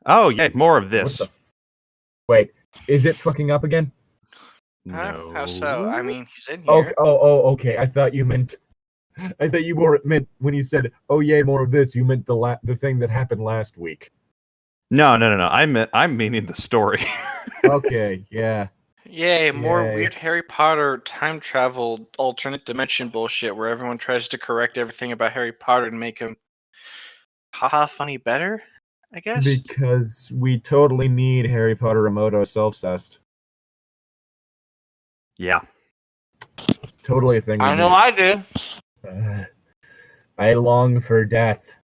Oh, yeah, more of What this. the Wait, is it fucking up again? No. How so? I mean, he's in here. Okay. I thought you meant when you said, "Oh yay, more of this." You meant the thing that happened last week. No. I'm meaning the story. Okay, yeah. Yay, more Yay. weird Harry Potter time travel alternate dimension bullshit where everyone tries to correct everything about Harry Potter and make him haha funny better, I guess? Because we totally need Harry Potter Emoto self-cest. Yeah. It's totally a thing we I know need. I do. I long for death.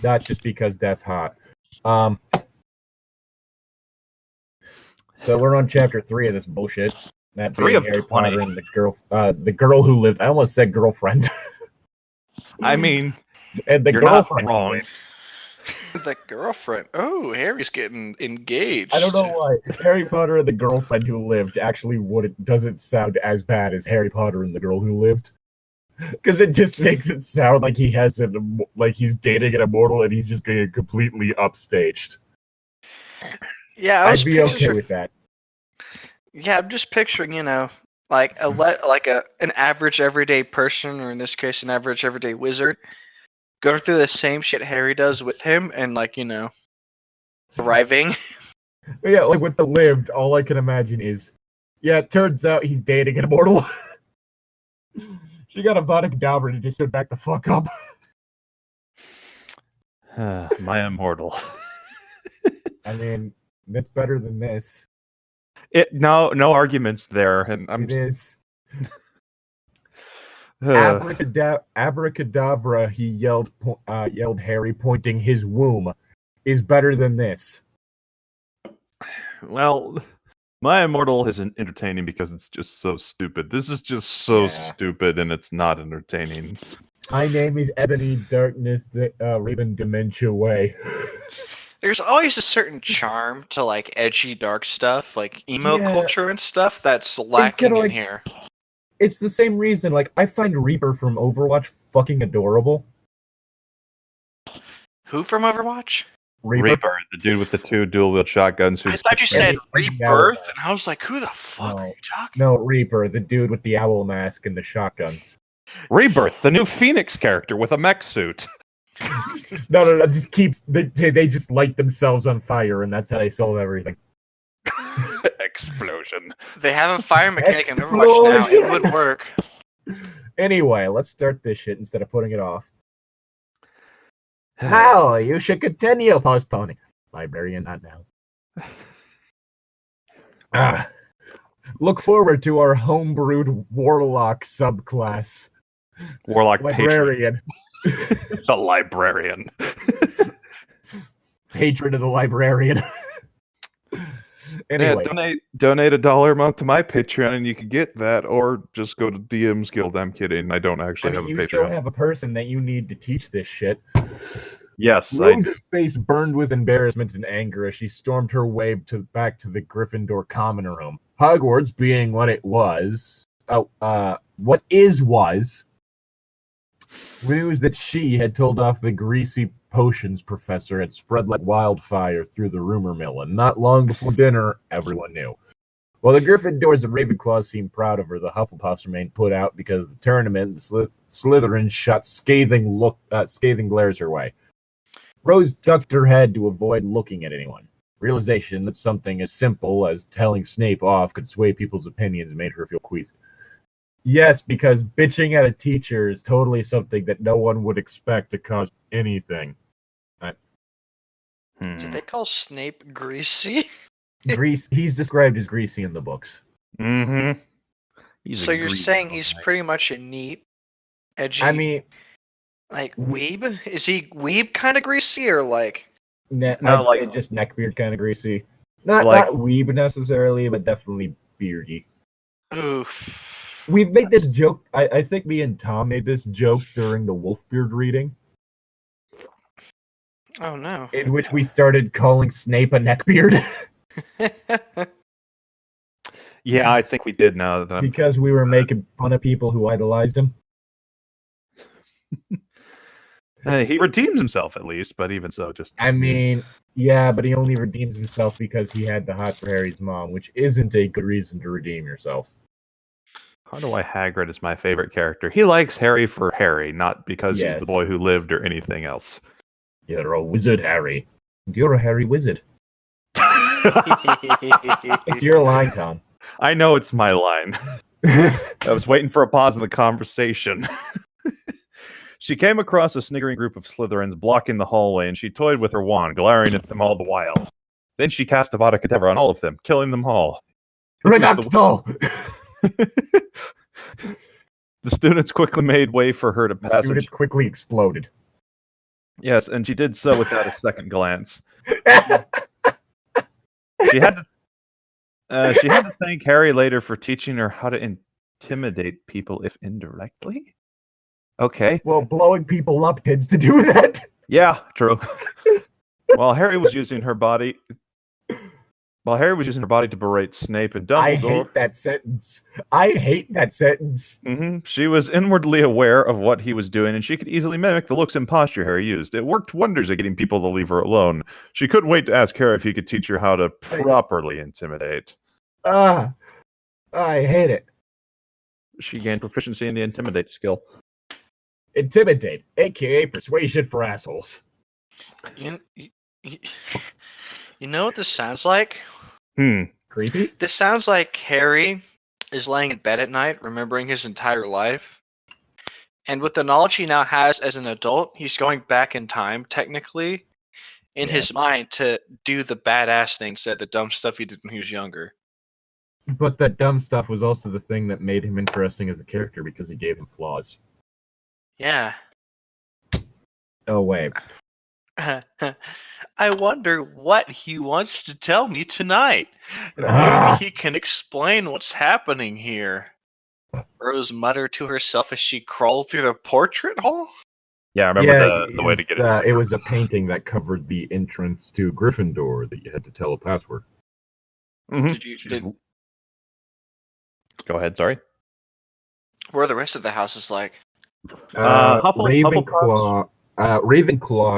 Not just because death's hot. So we're on chapter 3 of this bullshit. That 3 being of Harry 20. Potter and the girl who lived. I almost said girlfriend. I mean, and the you're girlfriend not wrong. who lived. The girlfriend. Oh, Harry's getting engaged. I don't know why. Harry Potter and the girlfriend who lived actually doesn't sound as bad as Harry Potter and the girl who lived. Because it just makes it sound like he's dating an immortal and he's just getting completely upstaged. Yeah, I'd be okay with that. Yeah, I'm just picturing, like an average everyday person, or in this case, an average everyday wizard, going through the same shit Harry does with him, and thriving. Yeah, like with the lived, all I can imagine is, yeah, it turns out he's dating an immortal. She got a Vada Kedavra and just said back the fuck up. My immortal. I mean, that's better than this. No arguments there. And It is. Abracadabra, he yelled Harry, pointing his womb, is better than this. Well, my immortal isn't entertaining because it's just so stupid. This is just so stupid, and it's not entertaining. My name is Ebony Darkness, Raven Dementia Way. There's always a certain charm to edgy, dark stuff, like emo culture and stuff that's lacking in here. It's the same reason, I find Reaper from Overwatch fucking adorable. Who from Overwatch? Reaper, the dude with the 2 dual-wield shotguns. I thought you said Rebirth, and I was like, who the fuck are you talking about? No, Reaper, the dude with the owl mask and the shotguns. Rebirth, the new Phoenix character with a mech suit. No, just keeps... They just light themselves on fire, and that's how they solve everything. Explosion. They have a fire mechanic in Overwatch now. It would work. Anyway, let's start this shit instead of putting it off. Now, you should continue postponing. Librarian, not now. Look forward to our homebrewed Warlock subclass. Warlock Librarian. The Librarian. Hatred of the Librarian. Anyway. Yeah, donate $1 a month to my Patreon and you can get that, or just go to DM's Guild. I'm kidding. I don't actually have a Patreon. You still have a person that you need to teach this shit. Yes, Rose's face burned with embarrassment and anger as she stormed her way back to the Gryffindor common room. Hogwarts, being what it was, news that she had told off the greasy potions professor had spread like wildfire through the rumor mill, and not long before dinner, everyone knew. While the Gryffindors and Ravenclaws seemed proud of her, the Hufflepuffs remained put out because of the tournament. The Slytherin shot scathing glares her way. Rose ducked her head to avoid looking at anyone. Realization that something as simple as telling Snape off could sway people's opinions made her feel queasy. Yes, because bitching at a teacher is totally something that no one would expect to cause anything. Did they call Snape greasy? He's described as greasy in the books. Mm-hmm. So you're saying he's pretty much a neat, edgy... I mean... weeb? Is he weeb kind of greasy, or I'd say just neckbeard kind of greasy. Not weeb necessarily, but definitely beardy. Oof. We've made this joke. I think me and Tom made this joke during the Wolfbeard reading. Oh no. In which we started calling Snape a neckbeard. Yeah, I think we did now. Because we were making fun of people who idolized him. He redeems himself at least, but even so, just. I mean, yeah, but he only redeems himself because he had the hots for Harry's mom, which isn't a good reason to redeem yourself. I wonder why Hagrid is my favorite character. He likes Harry for Harry, not because he's the boy who lived or anything else. You're a wizard, Harry. You're a Harry wizard. It's your line, Tom. I know it's my line. I was waiting for a pause in the conversation. She came across a sniggering group of Slytherins blocking the hallway, and she toyed with her wand, glaring at them all the while. Then she cast Avada Kedavra on all of them, killing them all. Reducto! The students quickly made way for her to pass. The students quickly exploded. Yes, and she did so without a second glance. She had to thank Harry later for teaching her how to intimidate people, if indirectly. Okay. Well, blowing people up tends to do that. Yeah, true. While Harry was using her body to berate Snape and Dumbledore. I hate that sentence. I hate that sentence. She was inwardly aware of what he was doing, and she could easily mimic the looks and posture Harry used. It worked wonders at getting people to leave her alone. She couldn't wait to ask Harry if he could teach her how to properly intimidate. I hate it. She gained proficiency in the intimidate skill. Intimidate, aka persuasion for assholes. You know what this sounds like? Creepy? This sounds like Harry is laying in bed at night, remembering his entire life. And with the knowledge he now has as an adult, he's going back in time, technically, in his mind to do the badass things, instead of the dumb stuff he did when he was younger. But that dumb stuff was also the thing that made him interesting as a character, because he gave him flaws. Yeah. Oh, wait. I wonder what he wants to tell me tonight. Maybe he can explain what's happening here. Rose muttered to herself as she crawled through the portrait hall. Yeah, I remember the way to get it. It was a painting that covered the entrance to Gryffindor that you had to tell a password. Mm-hmm. Go ahead, sorry. What are the rest of the houses like? Ravenclaw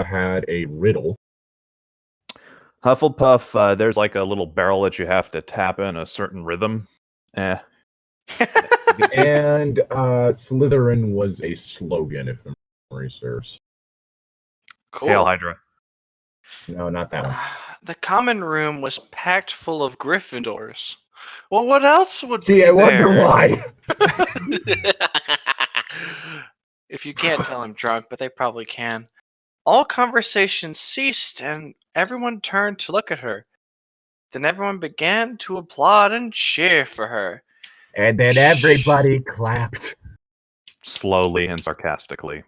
had a riddle. Hufflepuff, there's like a little barrel that you have to tap in a certain rhythm. And Slytherin was a slogan, if memory serves. Cool. Hail Hydra. No, not that one. The common room was packed full of Gryffindors. Well, what else would be Gee, I there? wonder why. If you can't tell, I'm drunk, but they probably can. All conversation ceased, and everyone turned to look at her. Then everyone began to applaud and cheer for her. And then everybody clapped. Slowly and sarcastically.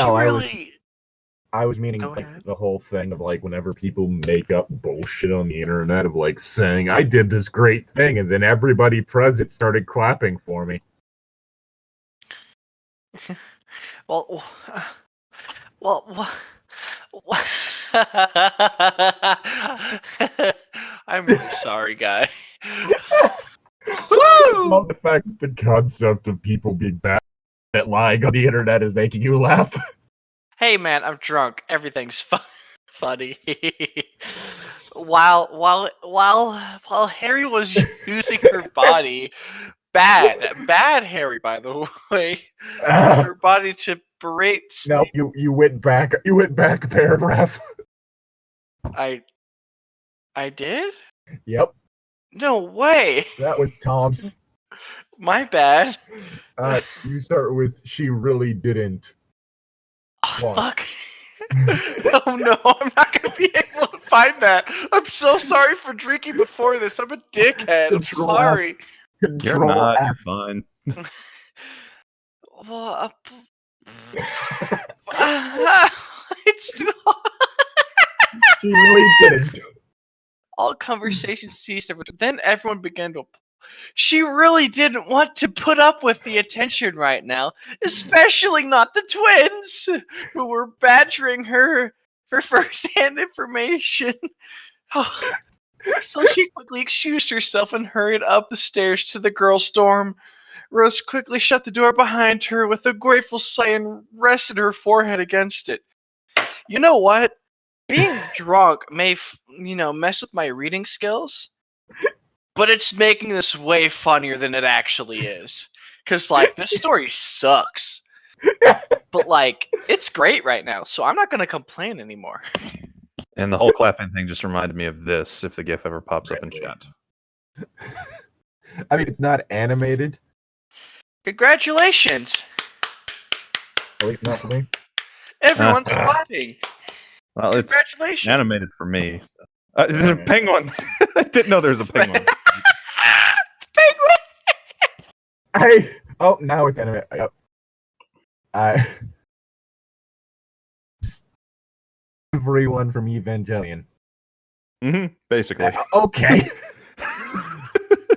I was meaning like the whole thing of like whenever people make up bullshit on the internet of like saying, I did this great thing, and then everybody present started clapping for me. Well, I'm really sorry, guy. I love the fact that the concept of people being bad at lying on the internet is making you laugh. Hey man, I'm drunk. Everything's funny. while Harry was using her body, bad Harry, by the way, her body to berate. No, you went back. You went back a paragraph. I did? Yep. No way. That was Tom's. My bad. You start with she really didn't. Oh, fuck. Oh no, I'm not gonna be able to find that. I'm so sorry for drinking before this. I'm a dickhead. I'm sorry. You're not. You're fine. Well, it's too hard. She really didn't. All conversation ceased. Then everyone began to. She really didn't want to put up with the attention right now, especially not the twins, who were badgering her for first-hand information. So she quickly excused herself and hurried up the stairs to the girls' dorm. Rose quickly shut the door behind her with a grateful sigh and rested her forehead against it. You know what? Being drunk may, mess with my reading skills, but it's making this way funnier than it actually is. Because, this story sucks. But, it's great right now, so I'm not going to complain anymore. And the whole clapping thing just reminded me of this, if the GIF ever pops up in chat. I mean, it's not animated. Congratulations! At least not for me. Everyone's clapping. Well, it's Congratulations! animated for me. So. There's a penguin. I didn't know there was a penguin. Penguin! Now it's animated. Yep. Everyone from Evangelion. Basically. Okay.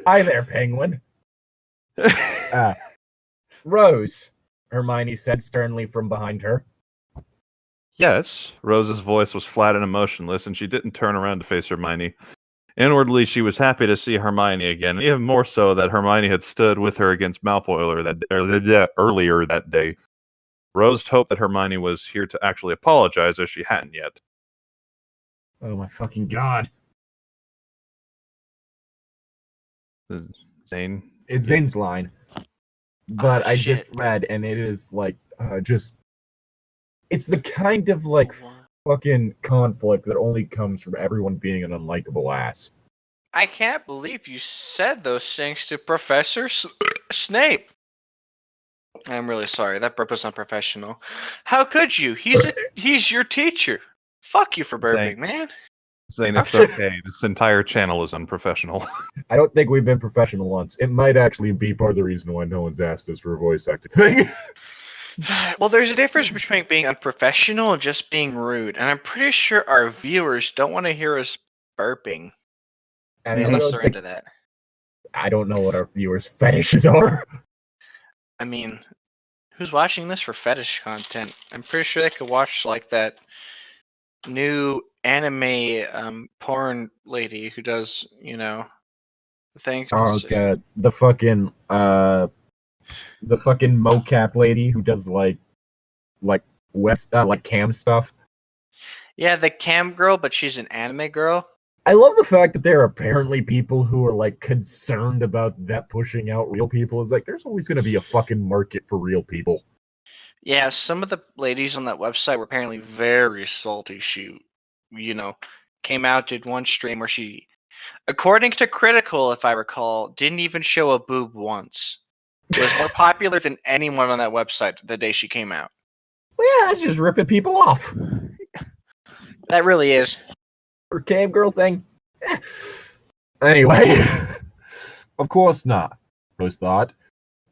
Hi there, penguin. Rose, Hermione said sternly from behind her. Yes, Rose's voice was flat and emotionless, and she didn't turn around to face Hermione. Inwardly, she was happy to see Hermione again, even more so that Hermione had stood with her against Malfoy earlier that day. Rose hoped that Hermione was here to actually apologize, as she hadn't yet. Oh my fucking god. Zane? It's Zane's line. But I just read, and it is it's the kind of fucking conflict that only comes from everyone being an unlikable ass. I can't believe you said those things to Professor Snape. I'm really sorry. That burp was unprofessional. How could you? He's your teacher. Fuck you for burping, man. Zane, it's okay. This entire channel is unprofessional. I don't think we've been professional once. It might actually be part of the reason why no one's asked us for a voice acting thing. Well, there's a difference between being unprofessional and just being rude, and I'm pretty sure our viewers don't want to hear us burping. I mean, unless they're into that. I don't know what our viewers' fetishes are. I mean, who's watching this for fetish content? I'm pretty sure they could watch that new anime porn lady who does, the things. Oh god, the fucking mocap lady who does cam stuff. Yeah, the cam girl, but she's an anime girl. I love the fact that there are apparently people who are concerned about that pushing out real people. It's there's always going to be a fucking market for real people. Yeah, some of the ladies on that website were apparently very salty. She, came out, did one stream where she, according to Critical, if I recall, didn't even show a boob once. It was more popular than anyone on that website the day she came out. Well, yeah, that's just ripping people off. That really is. Her cam girl thing? Anyway. Of course not, Rose thought,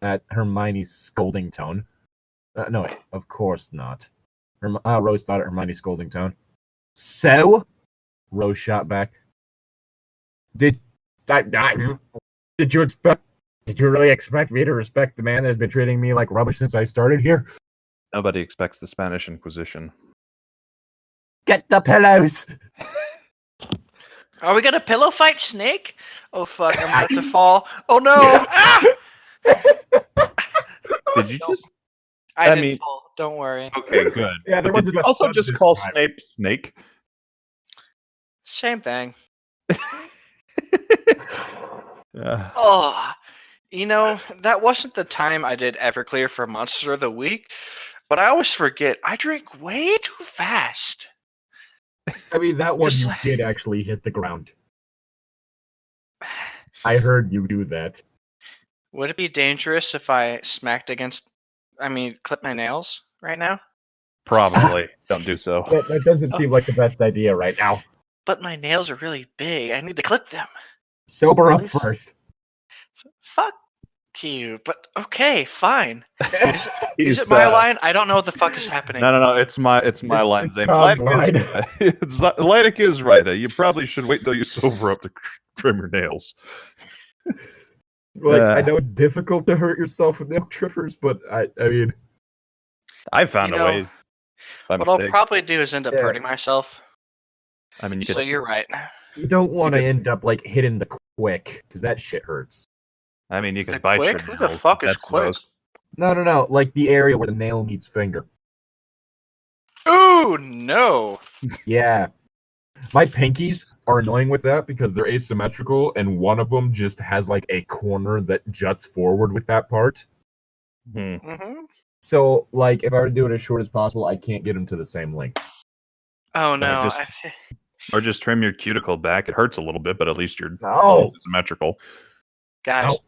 at Hermione's scolding tone. No, wait, of course not. Rose thought at Hermione's scolding tone. So? Rose shot back. Did you really expect me to respect the man that has been treating me like rubbish since I started here? Nobody expects the Spanish Inquisition. Get the pillows! Are we gonna pillow fight Snake? Oh fuck, I'm about to fall. Oh no! Ah! Did you just... I didn't fall, don't worry. Okay, good. Yeah, there wasn't also just call Snape Snake. Same thing. Yeah. Oh, that wasn't the time I did Everclear for Monster of the Week, but I always forget, I drink way too fast. I mean, that one you did actually hit the ground. I heard you do that. Would it be dangerous if I clip my nails right now? Probably. Don't do so. That doesn't seem like the best idea right now. But my nails are really big. I need to clip them. Sober up first. Fuck you. But okay, fine. Is it my line? I don't know what the fuck is happening. No. It's my line, Zane. Llytic is right. You probably should wait till you sober up to trim your nails. I know it's difficult to hurt yourself with nail trimmers, but I mean, I found a way. What I'll probably do is end up hurting myself. I mean, so you're right. You don't want to end up hitting the quick, because that shit hurts. I mean, you can The bite quick? your Who nails. the fuck but is that's quick? gross. No. Like the area where the nail meets finger. Ooh, no. Yeah. My pinkies are annoying with that because they're asymmetrical, and one of them just has like a corner that juts forward with that part. Hmm. Mm-hmm. So, like, if I were to do it as short as possible, I can't get them to the same length. Oh no. Or just trim your cuticle back. It hurts a little bit, but at least you're No. symmetrical. Guys. No.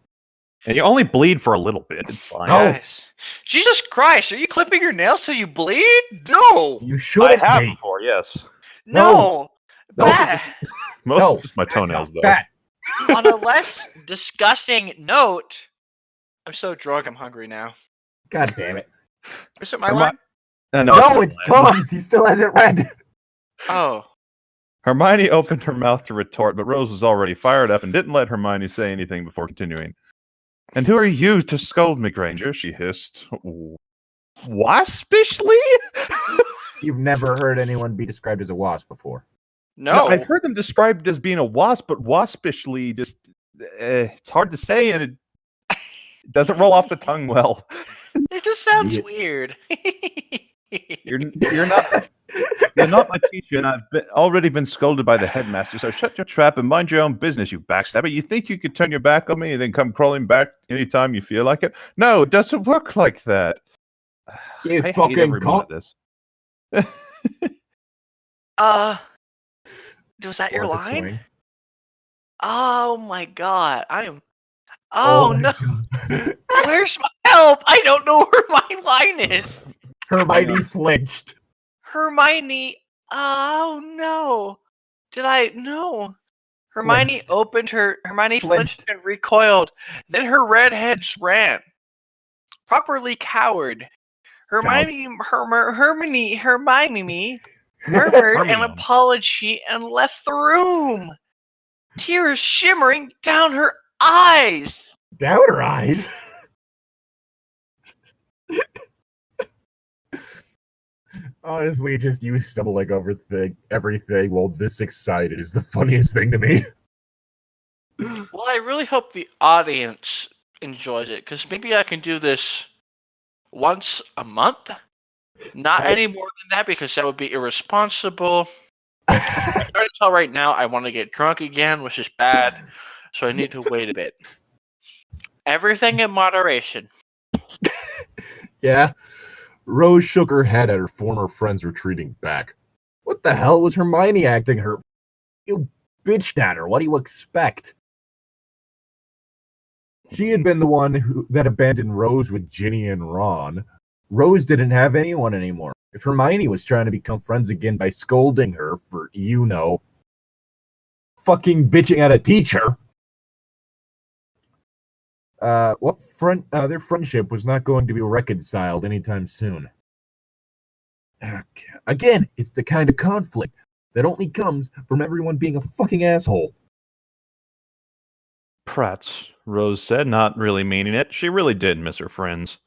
And you only bleed for a little bit. It's fine. No. Guys. Jesus Christ, are you clipping your nails till you bleed? No. You I shouldn't have be. before, yes. No. No. Bah. Most No. just my toenails, though. Bat. On a less disgusting note, I'm so drunk I'm hungry now. God damn it. Is it my line? No, No, it's Tom's. He still hasn't read. Oh. Hermione opened her mouth to retort, but Rose was already fired up and didn't let Hermione say anything before continuing. And who are you to scold me, Granger? She hissed. Waspishly? You've never heard anyone be described as a wasp before. No. I've heard them described as being a wasp, but waspishly just it's hard to say, and it doesn't roll off the tongue well. It just sounds Yeah. weird. You're not my teacher, and I've already been scolded by the headmaster. So shut your trap and mind your own business, you backstabber. You think you could turn your back on me and then come crawling back anytime you feel like it? No, it doesn't work like that. You I hate fucking every minute of this. Was that your Or the line? swing. Oh my god, Oh my no! God. Where's my help? I don't know where my line is. Hermione flinched. Hermione. Oh no! Did I no? Hermione Flinched. opened her. Hermione Flinched. flinched and recoiled. Then her redheads ran. Properly coward. Hermione murmured an apology and left the room. Tears shimmering down her eyes. Down her eyes. Honestly, just you stumbling over everything while this excited is the funniest thing to me. Well, I really hope the audience enjoys it, because maybe I can do this once a month. Not any more than that, because that would be irresponsible. I can already tell right now I want to get drunk again, which is bad, so I need to wait a bit. Everything in moderation. Yeah. Rose shook her head at her former friends retreating back. What the hell was Hermione acting her? You bitched at her. What do you expect? She had been the one that abandoned Rose with Ginny and Ron. Rose didn't have anyone anymore. If Hermione was trying to become friends again by scolding her for, fucking bitching at a teacher, their friendship was not going to be reconciled anytime soon. Again, it's the kind of conflict that only comes from everyone being a fucking asshole. Prats, Rose said, not really meaning it. She really did miss her friends.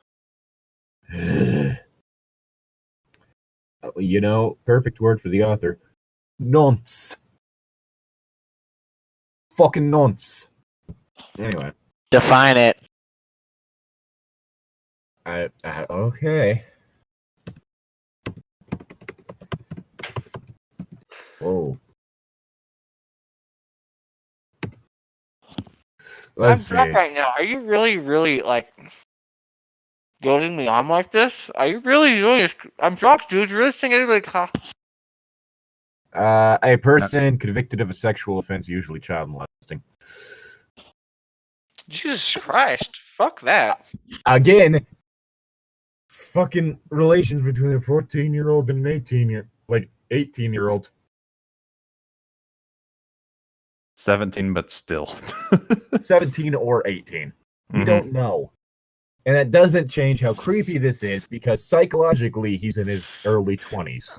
Perfect word for the author. Nonce. Fucking nonce. Anyway. Define it. Okay. Whoa. Let's see. I'm drunk right now. Are you really, really, goading me on like this? Are you really doing this? I'm drunk, dude. You really think anybody... A person convicted of a sexual offense, usually child molesting. Jesus Christ. Fuck that. Again, fucking relations between a 14-year-old and an 18-year-old. 17, but still. 17 or 18. We don't know. And that doesn't change how creepy this is, because psychologically he's in his early 20s.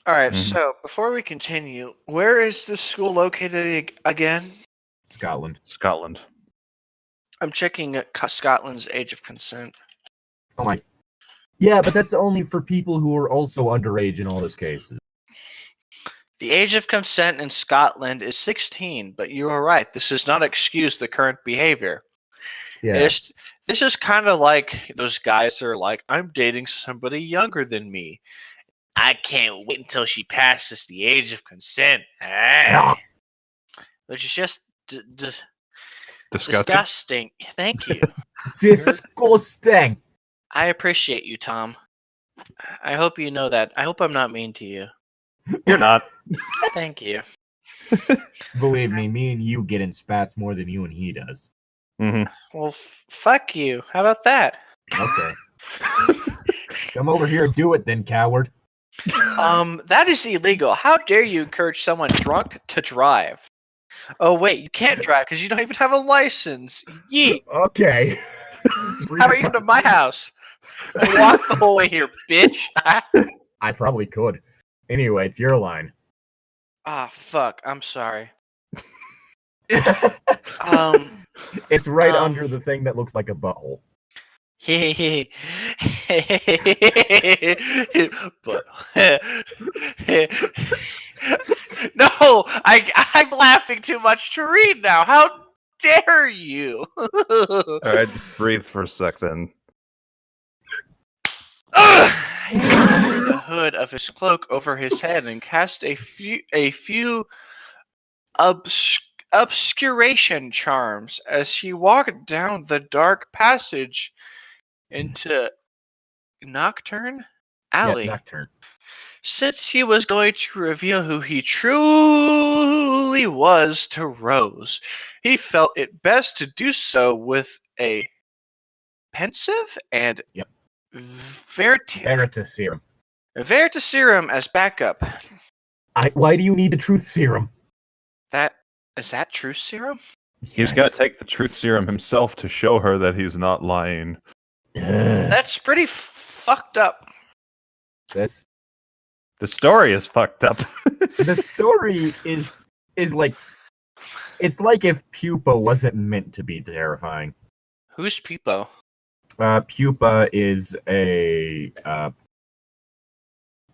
Alright, so before we continue, where is this school located again? Scotland. I'm checking Scotland's age of consent. Oh my. Yeah, but that's only for people who are also underage in all those cases. The age of consent in Scotland is 16, but you are right. This does not excuse the current behavior. Yeah. This is kind of like those guys that are like, I'm dating somebody younger than me. I can't wait until she passes the age of consent. Which is just disgusting. Thank you. Disgusting. I appreciate you, Tom. I hope you know that. I hope I'm not mean to you. You're not. Thank you. Believe me and you get in spats more than you and he does. Mm-hmm. Well, fuck you. How about that? Okay. Come over here and do it then, coward. That is illegal. How dare you encourage someone drunk to drive? Oh, wait, you can't drive because you don't even have a license. Yeet. Okay. How about you come to my house? Walk the whole way here, bitch. I probably could. Anyway, it's your line. Ah, fuck. I'm sorry. It's right under the thing that looks like a butthole. But no, I'm laughing too much to read now. How dare you? All right, just breathe for a second. He threw the hood of his cloak over his head and cast a few obscuration charms as he walked down the dark passage into Nocturne Alley. Yes, Nocturne. Since he was going to reveal who he truly was to Rose, he felt it best to do so with a pensive and Veritaserum. Veritaserum as backup. Why do you need the truth serum? Is that truth serum? He's got to take the truth serum himself to show her that he's not lying. That's pretty fucked up. The story is fucked up. The story is like, it's like if Pupa wasn't meant to be terrifying. Who's Pupa? Pupa is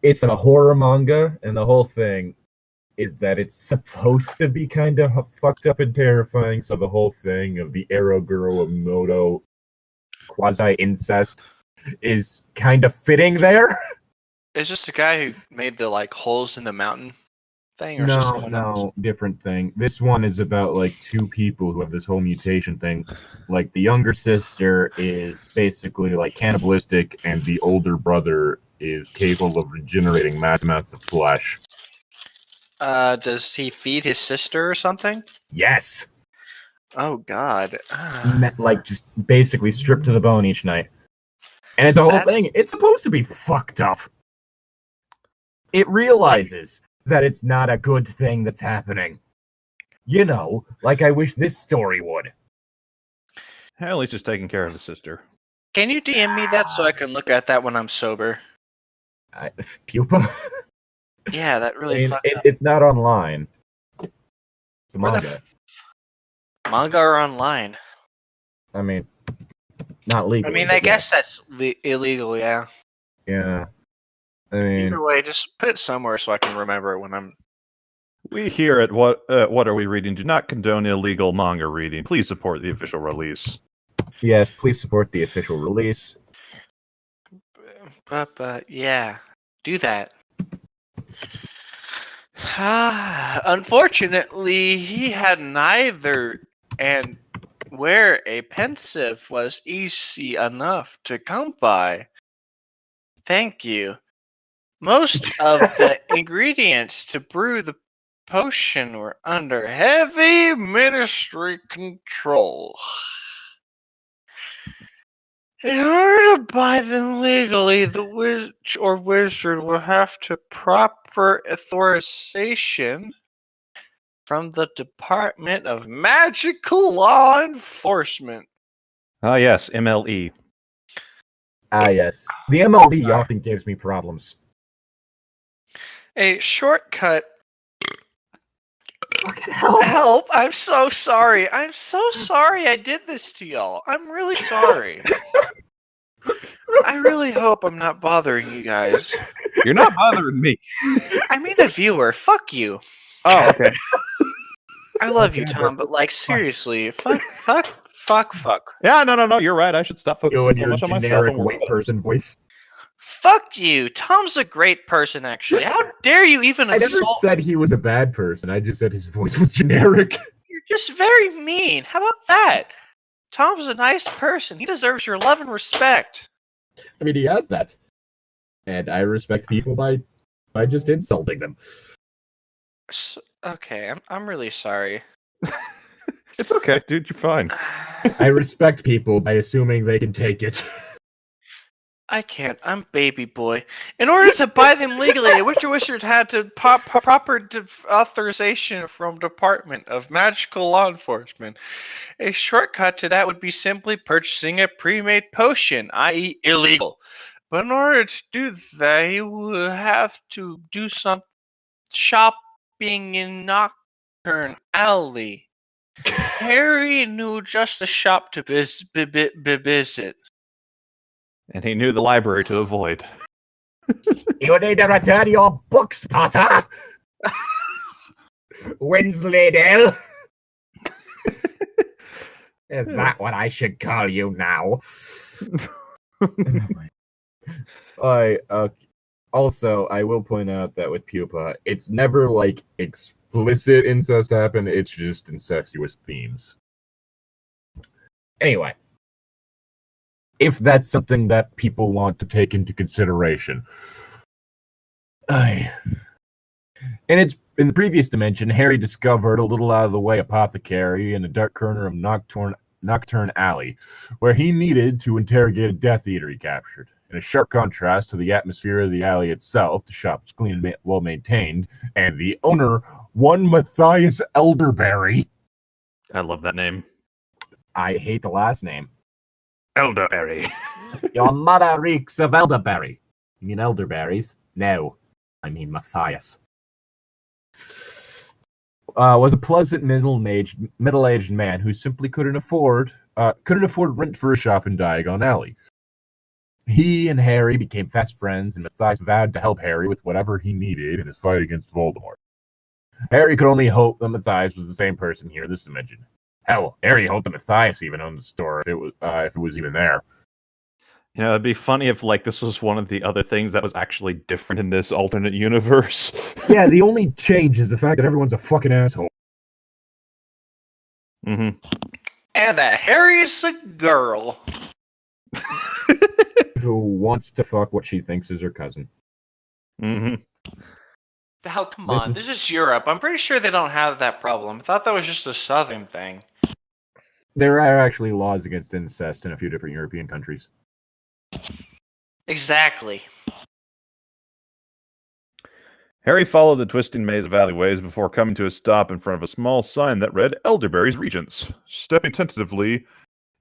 it's a horror manga, and the whole thing is that it's supposed to be kind of fucked up and terrifying, so the whole thing of the Eroguro Moto quasi-incest is kind of fitting there. Is this the guy who made the holes in the mountain thing, or is this someone else? No, different thing. This one is about two people who have this whole mutation thing. Like, the younger sister is basically cannibalistic, and the older brother is capable of regenerating mass amounts of flesh. Does he feed his sister or something? Yes. Oh God. Just basically stripped to the bone each night. And it's a whole thing. It's supposed to be fucked up. It realizes that it's not a good thing that's happening. You know, like I wish this story would. At least he's taking care of his sister. Can you DM me that so I can look at that when I'm sober? Pupa? Yeah, that really fucked up. It's not online. It's a manga. Manga or online? I mean, not legal. I guess that's illegal, yeah. Yeah. I mean, either way, just put it somewhere so I can remember it when I'm... We here at What Are We Reading do not condone illegal manga reading. Please support the official release. Yes, please support the official release. But yeah, do that. Unfortunately, he had neither, and where a pensive was easy enough to come by. Thank you. Most of the ingredients to brew the potion were under heavy ministry control. In order to buy them legally, the witch or wizard will have to proper authorization from the Department of Magical Law Enforcement. Ah, yes, MLE. Ah, yes. The MLB often gives me problems. A shortcut. Fucking hell. Help! I'm so sorry. I'm so sorry I did this to y'all. I'm really sorry. I really hope I'm not bothering you guys. You're not bothering me. I mean the viewer. Fuck you. Oh, okay. I love you, Tom, but seriously, fuck Fuck. Yeah, no. You're right. I should stop You focusing and so your much on myself. generic And work white person voice. Fuck you. Tom's a great person, actually. How dare you even I never insult? said he was a bad person. I just said his voice was generic. You're just very mean. How about that? Tom's a nice person. He deserves your love and respect. I mean, he has that. And I respect people by just insulting them. Okay, I'm really sorry. It's okay, dude. You're fine. I respect people by assuming they can take it. I can't. I'm baby boy. In order to buy them legally, a Witcher Wizard had to proper authorization from Department of Magical Law Enforcement. A shortcut to that would be simply purchasing a pre-made potion, i.e. illegal. But in order to do that, you would have to do some shopping in Nocturne Alley. Harry knew just a shop to visit. And he knew the library to avoid. You need to return your books, Potter! Wensleydale! Is that what I should call you now? Also, I will point out that with Pupa, it's never like explicit incest happen, it's just incestuous themes. Anyway. If that's something that people want to take into consideration. In the previous dimension, Harry discovered a little out of the way apothecary in a dark corner of Nocturne Alley, where he needed to interrogate a Death Eater he captured. In a sharp contrast to the atmosphere of the alley itself, the shop was clean and well maintained, and the owner, one Matthias Elderberry. I love that name. I hate the last name. Elderberry. Your mother reeks of elderberry. You mean elderberries? No, I mean Matthias. Was a pleasant middle-aged man who simply couldn't afford rent for a shop in Diagon Alley. He and Harry became fast friends, and Matthias vowed to help Harry with whatever he needed in his fight against Voldemort. Harry could only hope that Matthias was the same person here in this dimension. Hell, Harry hoped that Matthias even owned the store if it was even there. You know, it'd be funny if this was one of the other things that was actually different in this alternate universe. Yeah, the only change is the fact that everyone's a fucking asshole. Mm-hmm. And that Harry's a girl. Who wants to fuck what she thinks is her cousin. Mm-hmm. Oh, come on. This is Europe. I'm pretty sure they don't have that problem. I thought that was just a southern thing. There are actually laws against incest in a few different European countries. Exactly. Harry followed the twisting maze of alleyways before coming to a stop in front of a small sign that read Elderberry's Regents. Stepping tentatively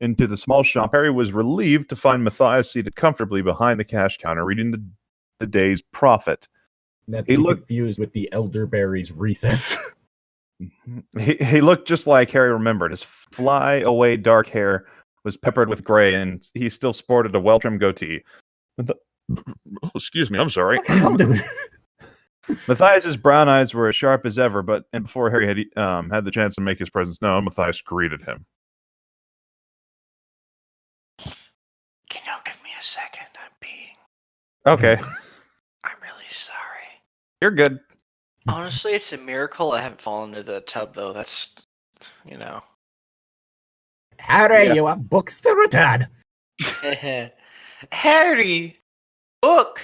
into the small shop, Harry was relieved to find Matthias seated comfortably behind the cash counter, reading the day's profit. He looked confused with the Elderberry's Recess. He looked just like Harry remembered. His fly-away dark hair was peppered with gray, and he still sported a well-trimmed goatee. Excuse me, I'm sorry. Matthias's brown eyes were as sharp as ever, and before Harry had the chance to make his presence known, Matthias greeted him. Can you give me a second? I'm peeing. Okay. I'm really sorry. You're good. Honestly, it's a miracle I haven't fallen into the tub, though. That's, Harry, you have books to return. Harry! Book!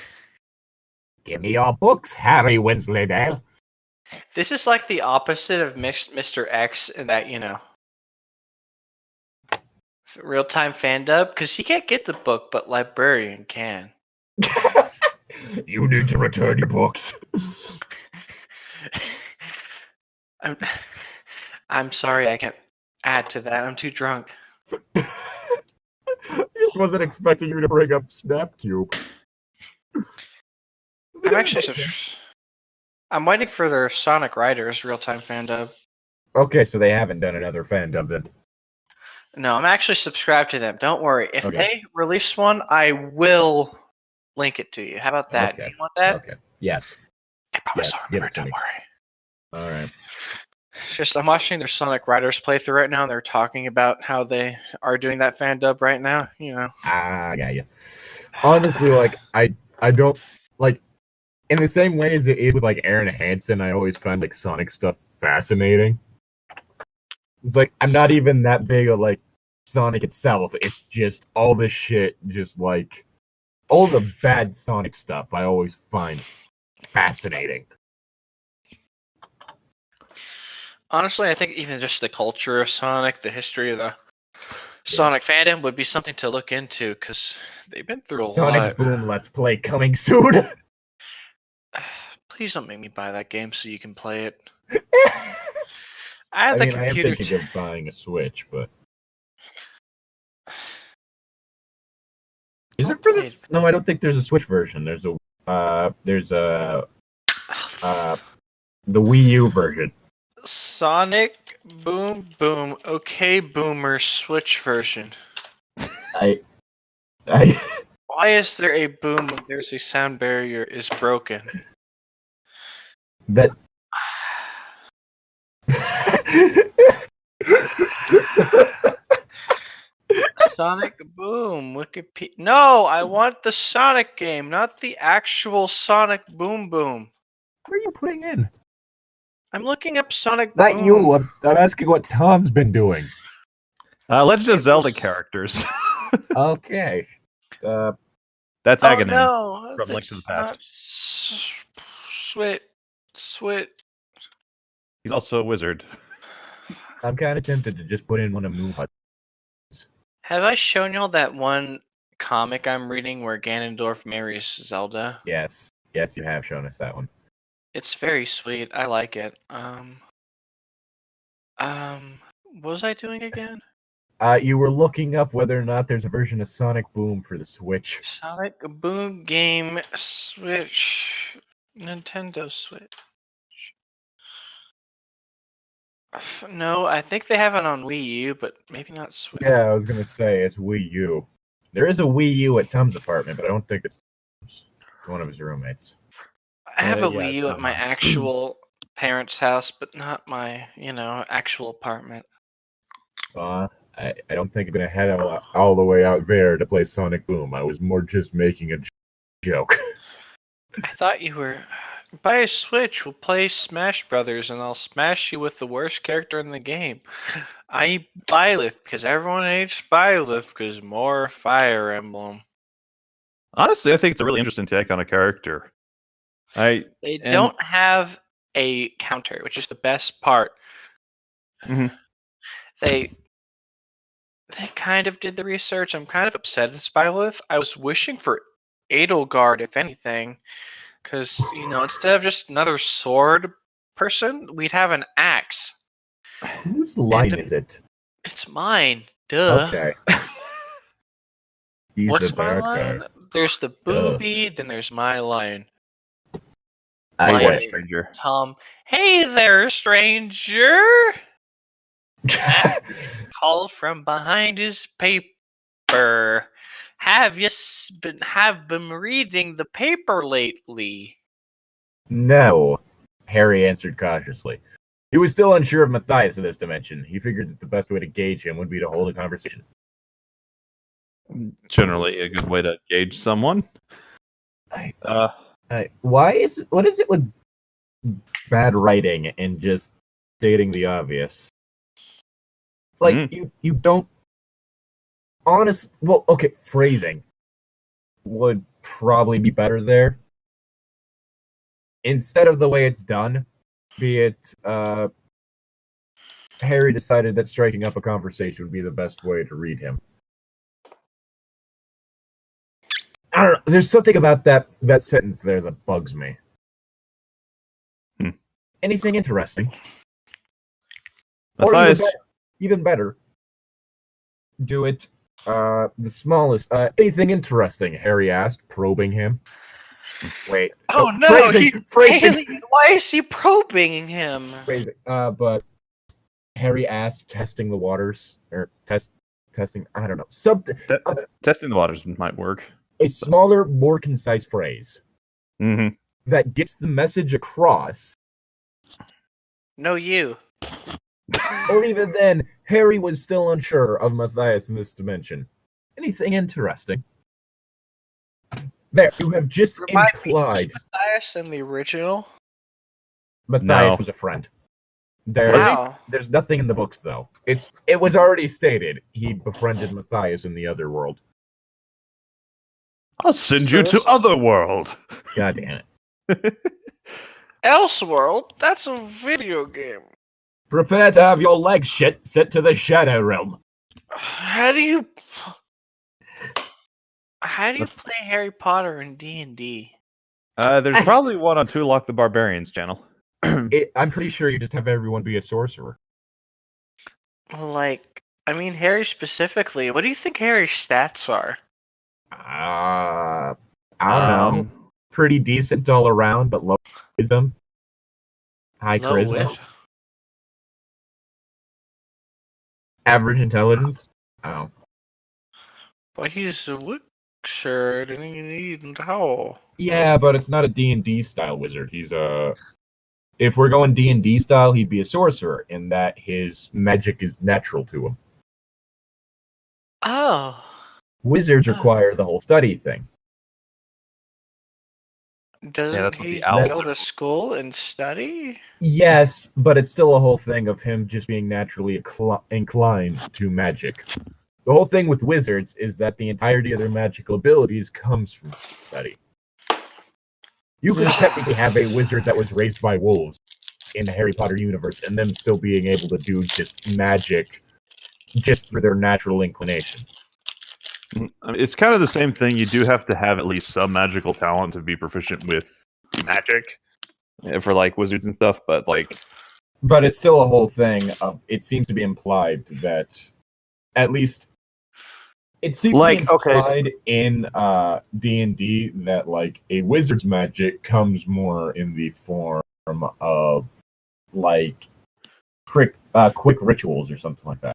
Give me your books, Harry Wensleydale. This is like the opposite of Mr. X in that, real-time fan dub, because he can't get the book, but Librarian can. You need to return your books. I'm sorry, I can't add to that. I'm too drunk. I just wasn't expecting you to bring up Snapcube. I'm waiting for their Sonic Riders real-time fan dub. Okay, so they haven't done another fan dub then. No, I'm actually subscribed to them. Don't worry. If they release one, I will link it to you. How about that? Okay. Do you want that? Okay. Yes. I promise I'll remember. Don't worry. All right. just I'm watching their Sonic Riders playthrough right now, and they're talking about how they are doing that fan dub right now. You know. I got you. Honestly, like I don't like in the same way as it is with like Aaron Hansen. I always find like Sonic stuff fascinating. It's like I'm not even that big of like Sonic itself. It's just all this shit, just like all the bad Sonic stuff. I always find fascinating. Honestly, I think even just the culture of Sonic, the history of the Sonic fandom would be something to look into because they've been through a Sonic lot. Boom Let's Play coming soon. Please don't make me buy that game so you can play it. I have I the mean, I am computer. thinking of buying a Switch, but is it for this? No, I don't think there's a Switch version. There's a the Wii U version. Sonic Boom Boom. Okay, Boomer Switch version. I Why is there a boom when there's a sound barrier is broken? that Sonic Boom, Wikipedia. No, I want the Sonic game, not the actual Sonic Boom Boom. what are you putting in? I'm looking up Sonic Not Boom. you. I'm asking what Tom's been doing. Legend of Zelda characters. Okay. That's Oh Aghanim no, from Link to the Past. Swit. He's also a wizard. I'm kind of tempted to just put in one of Moonhut's. Have I shown y'all that one comic I'm reading where Ganondorf marries Zelda? Yes, you have shown us that one. It's very sweet. I like it. What was I doing again? You were looking up whether or not there's a version of Sonic Boom for the Switch. Sonic Boom game Switch. Nintendo Switch. No, I think they have it on Wii U, but maybe not Switch. Yeah, I was gonna say it's Wii U. There is a Wii U at Tom's apartment, but I don't think it's one of his roommates. I have a yeah, Wii it's U not at my mine. actual parents' house, but not my, actual apartment. I don't think I'm gonna head all the way out there to play Sonic Boom. I was more just making a joke. I thought you were. Buy a Switch, we'll play Smash Brothers, and I'll smash you with the worst character in the game. I eat Byleth because everyone hates Byleth because more Fire Emblem. Honestly, I think it's a really interesting take on a character. They don't have a counter, which is the best part. Mhm. They kind of did the research. I'm kind of upset at Byleth. I was wishing for Edelgard, if anything. Because, instead of just another sword person, we'd have an axe. Whose line is it? It's mine. Duh. Okay. He's What's the my bad line? guy. There's the booby, then there's my line. I Hey, get it. stranger. Tom, hey there, stranger! Called from behind his paper. Have you been reading the paper lately? No, Harry answered cautiously. He was still unsure of Matthias in this dimension. He figured that the best way to gauge him would be to hold a conversation. Generally, a good way to gauge someone. What is it with bad writing and just stating the obvious? Like you don't phrasing would probably be better there. Instead of the way it's done, be it Harry decided that striking up a conversation would be the best way to read him. I don't know. There's something about that sentence there that bugs me. Anything interesting? Matthias, Or even better, do it the smallest. Anything interesting? Harry asked, probing him. Wait. Oh no! Phrasing. Haley, why is he probing him? Phrasing. But Harry asked, testing the waters or testing. I don't know. Something. testing the waters might work. A smaller, more concise phrase Mm-hmm. that gets the message across. No, you. Or even then, Harry was still unsure of Matthias in this dimension. Anything interesting? There, you have just Remind me, implied was Matthias in the original? Matthias No. was a friend. Wow. There's nothing in the books though. It was already stated he befriended Matthias in the other world. I'll send you to Otherworld. God damn it. Elseworld? That's a video game. Prepare to have your legs sent to the Shadow Realm. How do you play Harry Potter in D&D? There's probably one on Tulok the Barbarian's channel. I'm pretty sure you just have everyone be a sorcerer. Like, I mean, Harry specifically. What do you think Harry's stats are? I don't know. Pretty decent all around, but low wisdom. High Low charisma. wit. Average intelligence. Oh. But he's a wizard and he needs how? Yeah, but it's not a D&D style wizard. He's if we're going D&D style, he'd be a sorcerer in that his magic is natural to him. Oh. Wizards require the whole study thing. Doesn't that's what he the owls go are to for. school and study? Yes, but it's still a whole thing of him just being naturally inclined to magic. The whole thing with wizards is that the entirety of their magical abilities comes from study. You could technically have a wizard that was raised by wolves in the Harry Potter universe and them still being able to do just magic just through their natural inclination. I mean, it's kind of the same thing. You do have to have at least some magical talent to be proficient with magic for like wizards and stuff, but it's still a whole thing of it seems to be implied that at least it seems to be implied in D&D that like a wizard's magic comes more in the form of like quick rituals or something like that.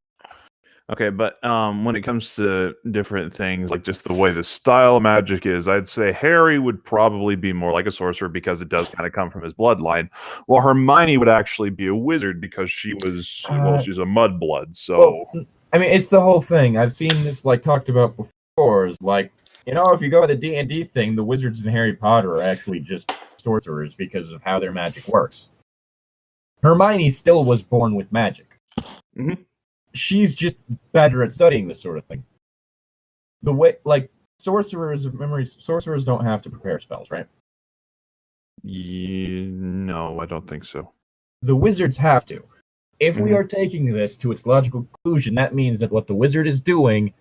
Okay, but when it comes to different things, like just the way the style of magic is, I'd say Harry would probably be more like a sorcerer because it does kind of come from his bloodline, while Hermione would actually be a wizard because she's a mudblood. So, I mean, it's the whole thing. I've seen this like talked about before. Is like, if you go to the D&D thing, the wizards in Harry Potter are actually just sorcerers because of how their magic works. Hermione still was born with magic. Mm-hmm. She's just better at studying this sort of thing. The way, like, sorcerers don't have to prepare spells, right? No, I don't think so. The wizards have to. If we are taking this to its logical conclusion, that means that what the wizard is doing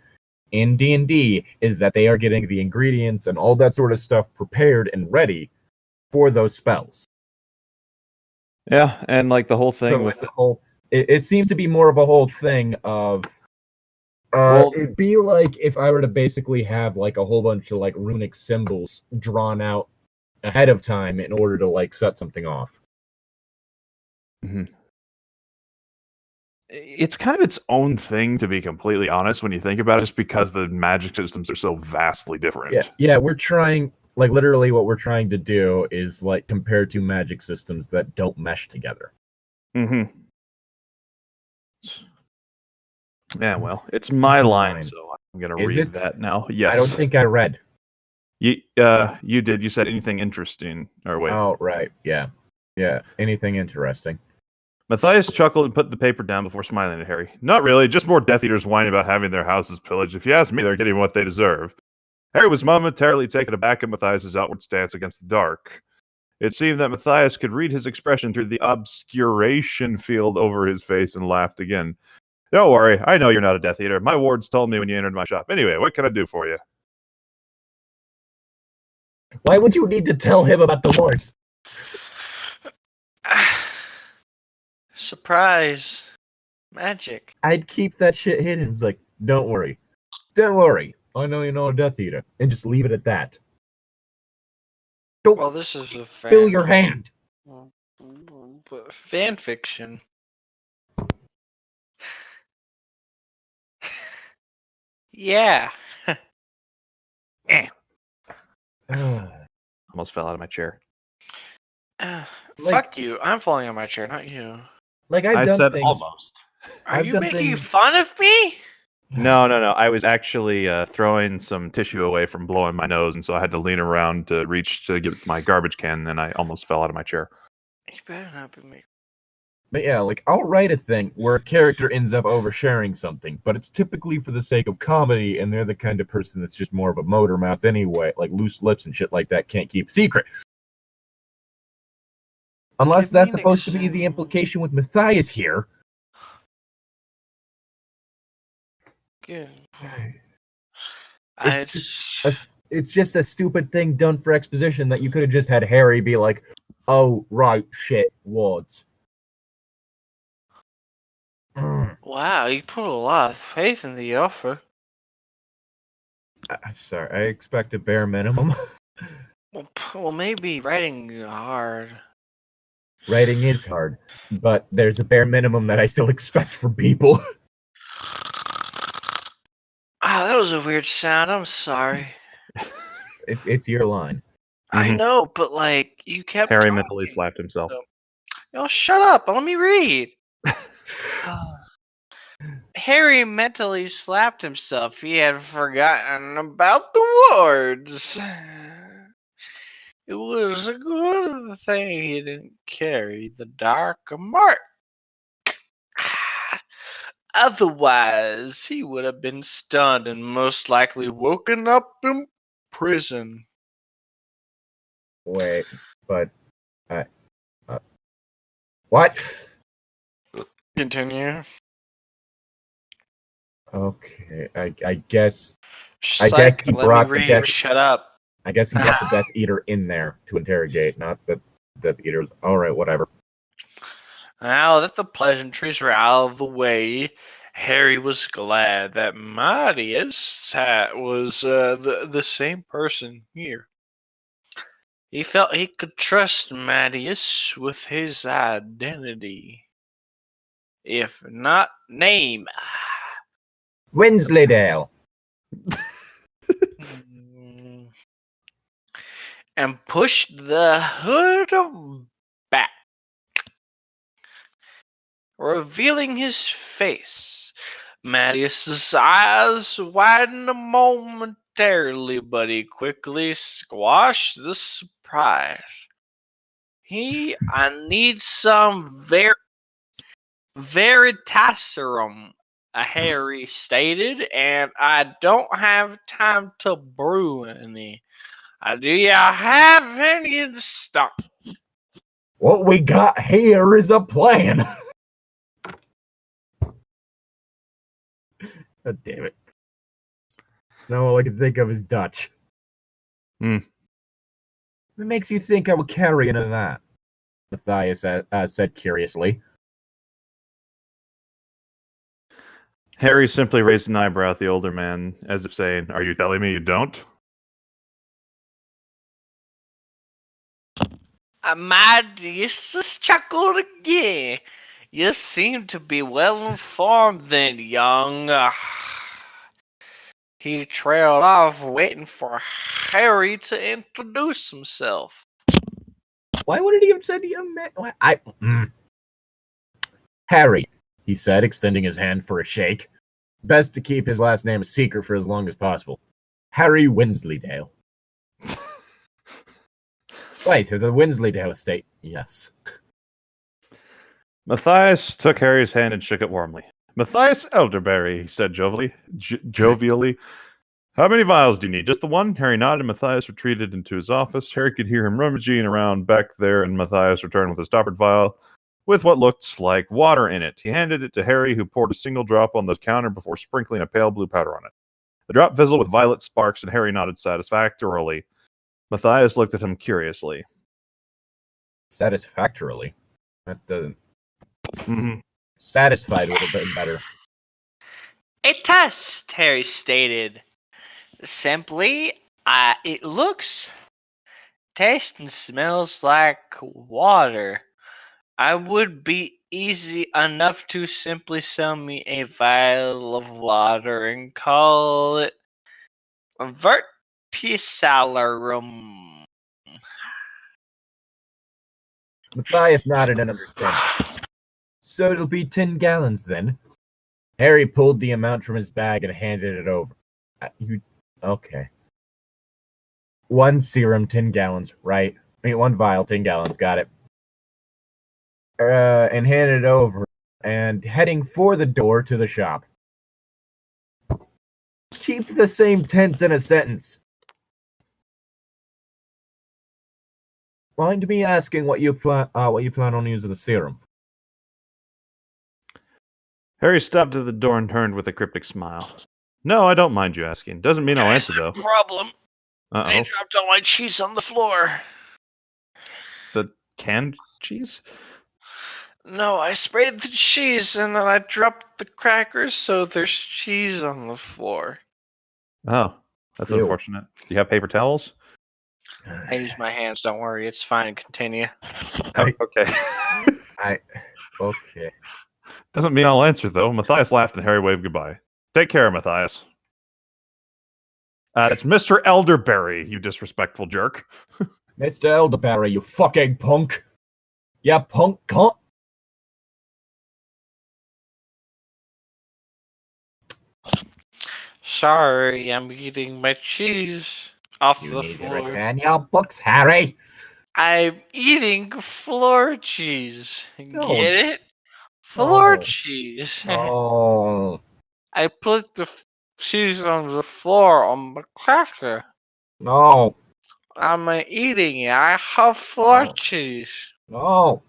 in D&D is that they are getting the ingredients and all that sort of stuff prepared and ready for those spells. Yeah, and like the whole thing with it seems to be more of a whole thing of it'd be like if I were to basically have like a whole bunch of like runic symbols drawn out ahead of time in order to like set something off. Mm-hmm. It's kind of its own thing, to be completely honest, when you think about it, just because the magic systems are so vastly different. Yeah, we're trying, like, literally what we're trying to do is, like, compare two magic systems that don't mesh together. Mm-hmm. Yeah, well, it's my line, so I'm going to read that now. Yes. I don't think I read. You did. You said anything interesting. Or wait. Oh, right. Yeah. Yeah, anything interesting. Matthias chuckled and put the paper down before smiling at Harry. Not really, just more Death Eaters whining about having their houses pillaged. If you ask me, they're getting what they deserve. Harry was momentarily taken aback at Matthias' outward stance against the dark. It seemed that Matthias could read his expression through the obscuration field over his face and laughed again. Don't worry, I know you're not a Death Eater. My wards told me when you entered my shop. Anyway, what can I do for you? Why would you need to tell him about the wards? Surprise. Magic. I'd keep that shit hidden. It's like, don't worry. Don't worry. I know you're not a Death Eater. And just leave it at that. Don't Well, this is a fill your hand. Fanfiction. Yeah. Almost fell out of my chair. Fuck you. I'm falling on my chair, not you. Like, I've I done said things. almost. Are I've you done making things. fun of me? No. I was actually throwing some tissue away from blowing my nose, and so I had to lean around to reach to get to my garbage can, and I almost fell out of my chair. You better not be making. But yeah, like, I'll write a thing where a character ends up oversharing something, but it's typically for the sake of comedy, and they're the kind of person that's just more of a motor mouth anyway, like loose lips and shit like that, can't keep a secret. Unless Give me that's an supposed to be the implication with Matthias here. Good. It's just a stupid thing done for exposition that you could have just had Harry be like, "Oh right, shit, wards." Wow, you put a lot of faith in the offer. I'm sorry, I expect a bare minimum. Well, maybe writing hard. Writing is hard, but there's a bare minimum that I still expect from people. Ah, that was a weird sound. I'm sorry. It's your line. I know, but like you kept. Harry talking. mentally slapped himself. Oh, shut up! Let me read. Harry mentally slapped himself. He had forgotten about the wards. It was a good thing he didn't carry the dark mark. Otherwise, he would have been stunned and most likely woken up in prison. Wait, but what? Continue. Okay, I guess Psych, guess he let brought me the read. death. Shut up. I guess he brought the Death Eater in there to interrogate, not the Death Eater. All right, whatever. Now that the pleasantries were out of the way, Harry was glad that Marius was the same person here. He felt he could trust Marius with his identity. If not name. Wensleydale. And pushed the hood back, revealing his face. Marius's eyes widened momentarily, but he quickly squashed the surprise. I need some veritaserum, Harry stated, and I don't have time to brew any. Do you have any in stock? What we got here is a plan. God damn it. Now all I can think of is Dutch. What makes you think I would carry into that? Matthias said curiously. Harry simply raised an eyebrow at the older man, as if saying, "Are you telling me you don't?" Marius chuckled again. You seem to be well informed then, young. He trailed off, waiting for Harry to introduce himself. Why would he have said young man? Harry, he said, extending his hand for a shake. Best to keep his last name a secret for as long as possible. Harry Wensleydale. Wait, the Wensleydale estate. Yes. Matthias took Harry's hand and shook it warmly. "Matthias Elderberry," he said jovially. "How many vials do you need? Just the one?" Harry nodded, and Matthias retreated into his office. Harry could hear him rummaging around back there, and Matthias returned with a stoppered vial with what looked like water in it. He handed it to Harry, who poured a single drop on the counter before sprinkling a pale blue powder on it. The drop fizzled with violet sparks, and Harry nodded satisfactorily. Matthias looked at him curiously. Satisfactorily? That doesn't... Satisfied would have been better. A test, Harry stated. Simply, it looks, tastes, and smells like water. I would be easy enough to simply sell me a vial of water and call it vertisalarum. Matthias nodded in understanding. So it'll be 10 gallons then. Harry pulled the amount from his bag and handed it over. Okay. 1 serum, 10 gallons, right? 1 vial, 10 gallons, got it. And handed it over, and heading for the door to the shop. Keep the same tense in a sentence. Mind me asking what you plan on using the serum for? Harry stopped at the door and turned with a cryptic smile. No, I don't mind you asking. Doesn't mean I'll answer, though. Problem. I Uh-oh. dropped all my cheese on the floor. The canned cheese? No, I sprayed the cheese and then I dropped the crackers, so there's cheese on the floor. Oh, that's Ew. unfortunate. Do you have paper towels? I use my hands, don't worry, it's fine, continue. Okay. Okay. Doesn't mean I'll answer, though. Matthias laughed and Harry waved goodbye. Take care, Matthias. It's Mr. Elderberry, you disrespectful jerk. Mr. Elderberry, you fucking punk. Ya punk cunt. Sorry, I'm eating my cheese off You the need to floor. return your books, Harry. I'm eating floor cheese. Don't. Get it? Floor Oh. cheese. Oh. I put the cheese on the floor on the cracker. No. I'm eating it. I have floor Oh. cheese. No.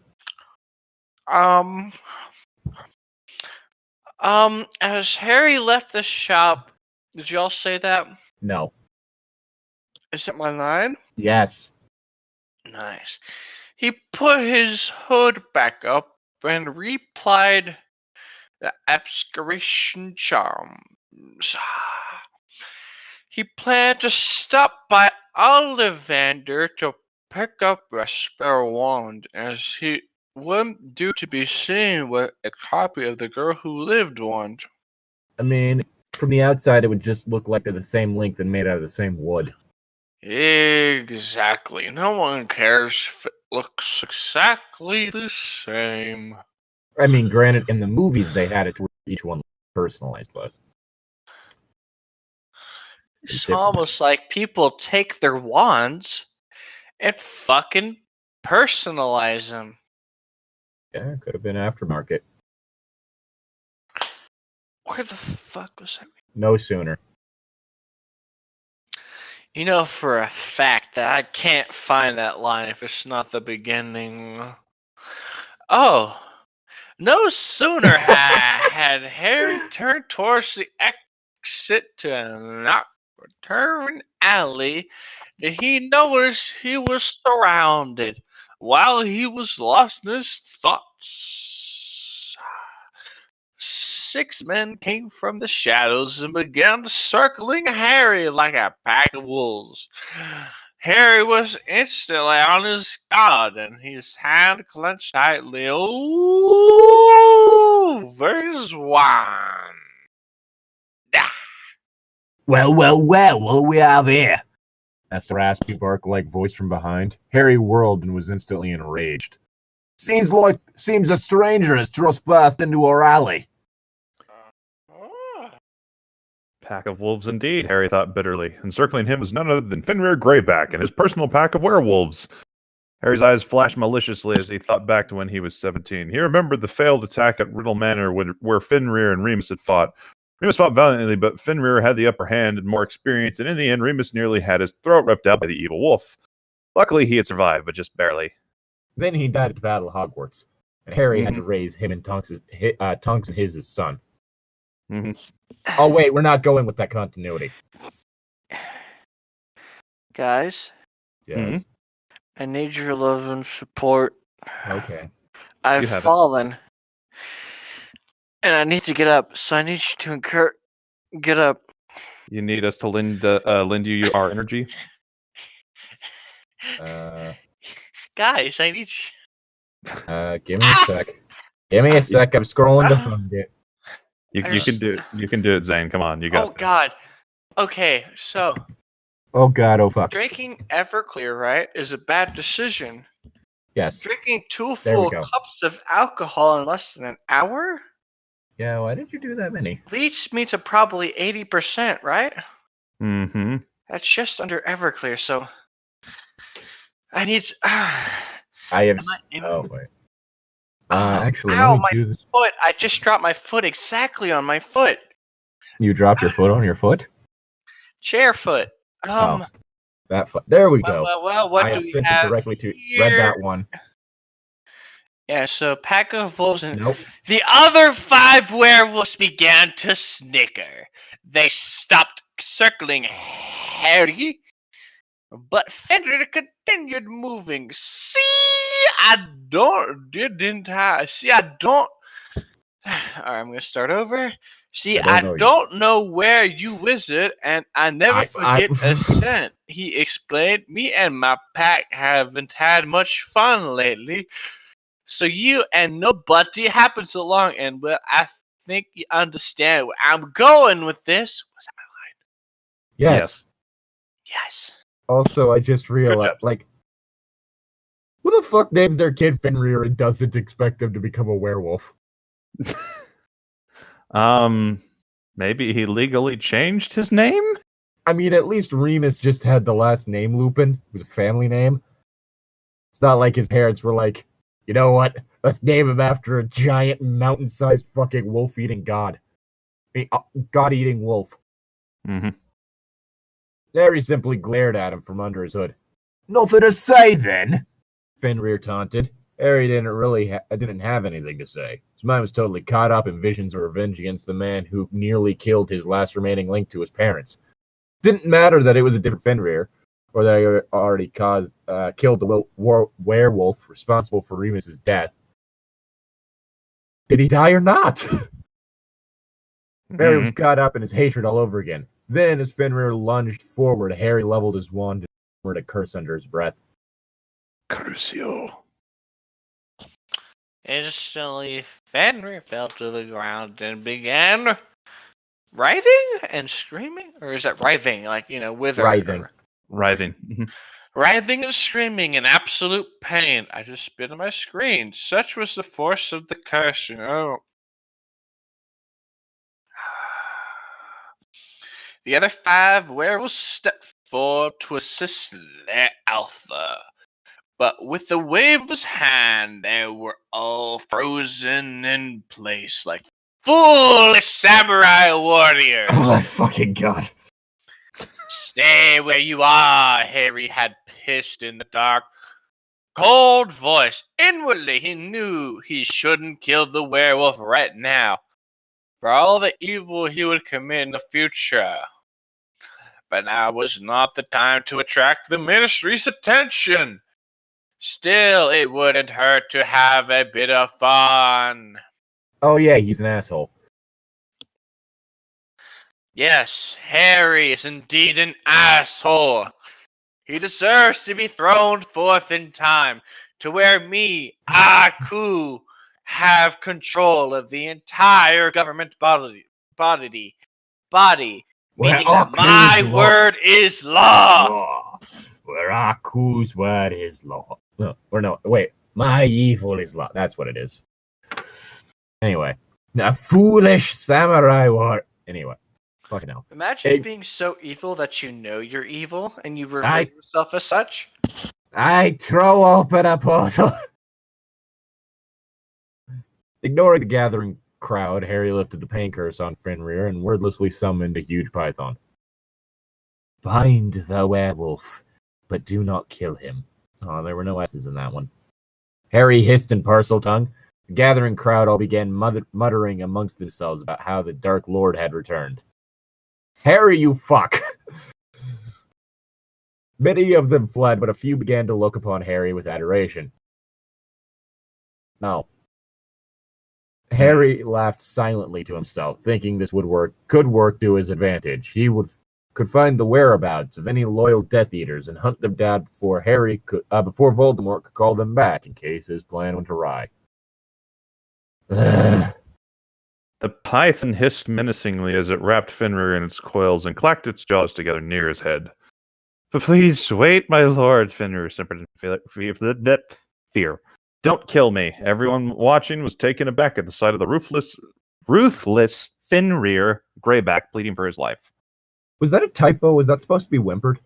As Harry left the shop, did y'all say that? No. Is it my line? Yes. Nice. He put his hood back up and replied the abscuration charms. He planned to stop by Ollivander to pick up a spare wand, as he wouldn't do to be seen with a copy of The Girl Who Lived wand. I mean, from the outside, it would just look like they're the same length and made out of the same wood. Exactly. No one cares if it looks exactly the same. I mean, granted, in the movies, they had it to where each one personalized, but It's different. almost like people take their wands and fucking personalize them. Yeah, it could have been aftermarket. Where the fuck was that? No sooner. You know for a fact that I can't find that line if it's not the beginning. Oh, no sooner had Harry turned towards the exit to an turn alley did he notice he was surrounded while he was lost in his thoughts. 6 men came from the shadows and began circling Harry like a pack of wolves. Harry was instantly on his guard, and his hand clenched tightly over his wand. Well, what do we have here? Asked a raspy, bark-like voice from behind. Harry whirled and was instantly enraged. Seems a stranger has trespassed into our alley. Pack of wolves indeed, Harry thought bitterly. Encircling him was none other than Fenrir Greyback and his personal pack of werewolves. Harry's eyes flashed maliciously as he thought back to when he was 17. He remembered the failed attack at Riddle Manor where Fenrir and Remus had fought. Remus fought valiantly, but Fenrir had the upper hand and more experience, and in the end, Remus nearly had his throat ripped out by the evil wolf. Luckily, he had survived, but just barely. Then he died at the Battle of Hogwarts, and Harry had to raise him and Tonks and his son. Mm-hmm. Oh, wait, we're not going with that continuity. Guys, Yes. I need your love and support. Okay. I've fallen. And I need to get up, so I need you to get up. You need us to lend you our energy? Guys, I need you. Give me a sec. Give me a sec. I'm scrolling to find it. You can do it. You can do it, Zane. Come on, you got this. God. Okay, so Oh God, oh fuck. drinking Everclear, right, is a bad decision. Yes. Drinking 2 There we full go. cups of alcohol in less than an hour Yeah, why did you do that many? leads me to probably 80%, right? Mm-hmm. That's just under Everclear, so I need. I have. Oh wait. Actually, Ow, let me my do this. foot! I just dropped my foot exactly on my foot. You dropped your foot on your foot. Chair foot. That foot. There we go. Well, what I do have we sent it have directly to. here? Read that one. Yeah, so pack of wolves and Nope. the other 5 werewolves began to snicker. They stopped circling Harry, but Fenrir continued moving. See, I don't. Alright, I'm gonna start over. See, I don't know where you visit, and I never forget a cent. He explained, me and my pack haven't had much fun lately. So you and nobody happens along, and well, I think you understand where I'm going with this. Was that my line? Yes. Yes. Also, I just realized, like, who the fuck names their kid Fenrir and doesn't expect him to become a werewolf? Maybe he legally changed his name? I mean, at least Remus just had the last name Lupin. It was a family name. It's not like his parents were like, you know what? Let's name him after a giant mountain-sized fucking wolf-eating god. I mean, god-eating wolf. Mm-hmm. Harry simply glared at him from under his hood. Nothing to say, then, Fenrir taunted. Harry didn't have anything to say. His mind was totally caught up in visions of revenge against the man who nearly killed his last remaining link to his parents. Didn't matter that it was a different Fenrir, or that he already killed the werewolf responsible for Remus's death. Did he die or not? Harry was caught up in his hatred all over again. Then, as Fenrir lunged forward, Harry leveled his wand and murmured a curse under his breath. Crucio. Instantly, Fenrir fell to the ground and began writhing and screaming? Or is that writhing? Like, withering? Writhing. Writhing and screaming in absolute pain. I just spit on my screen. Such was the force of the curse, The other 5 werewolves stepped forward to assist their alpha. But with the wave of his hand, they were all frozen in place like foolish samurai warriors. Oh my fucking god. Stay where you are, Harry had pissed in the dark. Cold voice. Inwardly, he knew he shouldn't kill the werewolf right now, for all the evil he would commit in the future. But now was not the time to attract the ministry's attention. Still, it wouldn't hurt to have a bit of fun. Oh yeah, he's an asshole. Yes, Harry is indeed an asshole. He deserves to be thrown forth in time to where me, Aku, have control of the entire government body. Meaning that my word is law. Where Aku's word is law. My evil is law. That's what it is. Anyway, a foolish samurai war. Anyway, fucking hell. Imagine being so evil that you know you're evil and you reveal yourself as such. I throw open a portal. Ignoring the gathering crowd, Harry lifted the pain curse on Fenrir and wordlessly summoned a huge python. Bind the werewolf, but do not kill him. Oh, there were no S's in that one. Harry hissed in parcel tongue. The gathering crowd all began muttering amongst themselves about how the Dark Lord had returned. Harry, you fuck! Many of them fled, but a few began to look upon Harry with adoration. No. Harry laughed silently to himself, thinking this could work to his advantage. He could find the whereabouts of any loyal Death Eaters and hunt them down before before Voldemort could call them back in case his plan went awry. The python hissed menacingly as it wrapped Fenrir in its coils and clacked its jaws together near his head. But please wait, my lord, Fenrir simpered fear. Don't kill me. Everyone watching was taken aback at the sight of the ruthless Fenrir Greyback pleading for his life. Was that a typo? Was that supposed to be whimpered?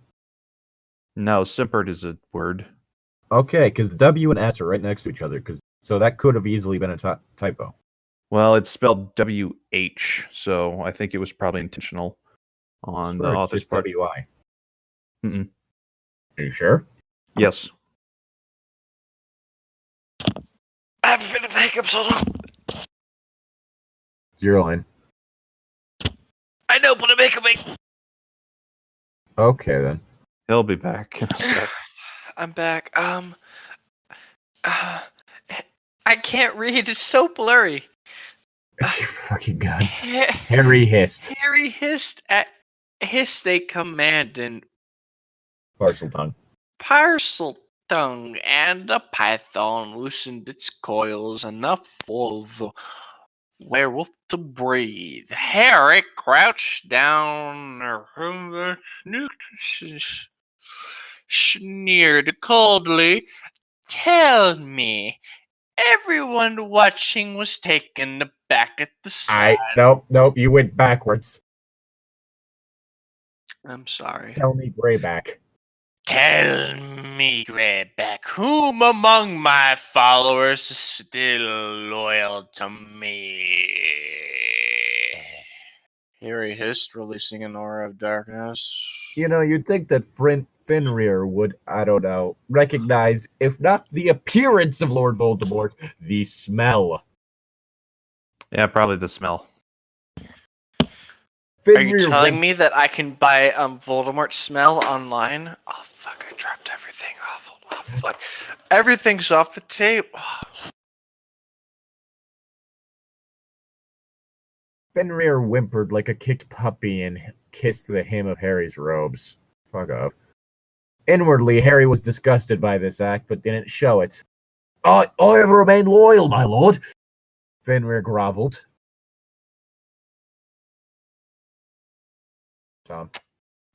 No, simpered is a word. Okay, because the W and S are right next to each other, so that could have easily been a typo. Well, it's spelled W-H, so I think it was probably intentional on the author's part. W-I. Mm-mm. Are you sure? Yes. I have a fit of the hiccups, hold on. 0 line. I know, but I'm making me. Okay, then. He'll be back in a sec. I'm back. I can't read. It's so blurry. You fucking god. Harry hissed. Harry hissed at a command in Parcel tongue. parcel tongue, and the python loosened its coils enough for the werewolf to breathe. Harry crouched down from the sneered coldly. Tell me, everyone watching was taken aback at the sight. Nope, you went backwards. I'm sorry. Tell me Greyback. Tell me, Greyback, whom among my followers is still loyal to me? Harry hissed, releasing an aura of darkness. You know, you'd think that Fenrir would, I don't know, recognize, if not the appearance of Lord Voldemort, the smell. Yeah, probably the smell. Are you telling me that I can buy Voldemort's smell online? Oh fuck! I dropped everything off. Oh fuck! Everything's off the tape. Fenrir whimpered like a kicked puppy and kissed the hem of Harry's robes. Fuck off. Inwardly, Harry was disgusted by this act, but didn't show it. I have remained loyal, my lord, Fenrir groveled. Tom.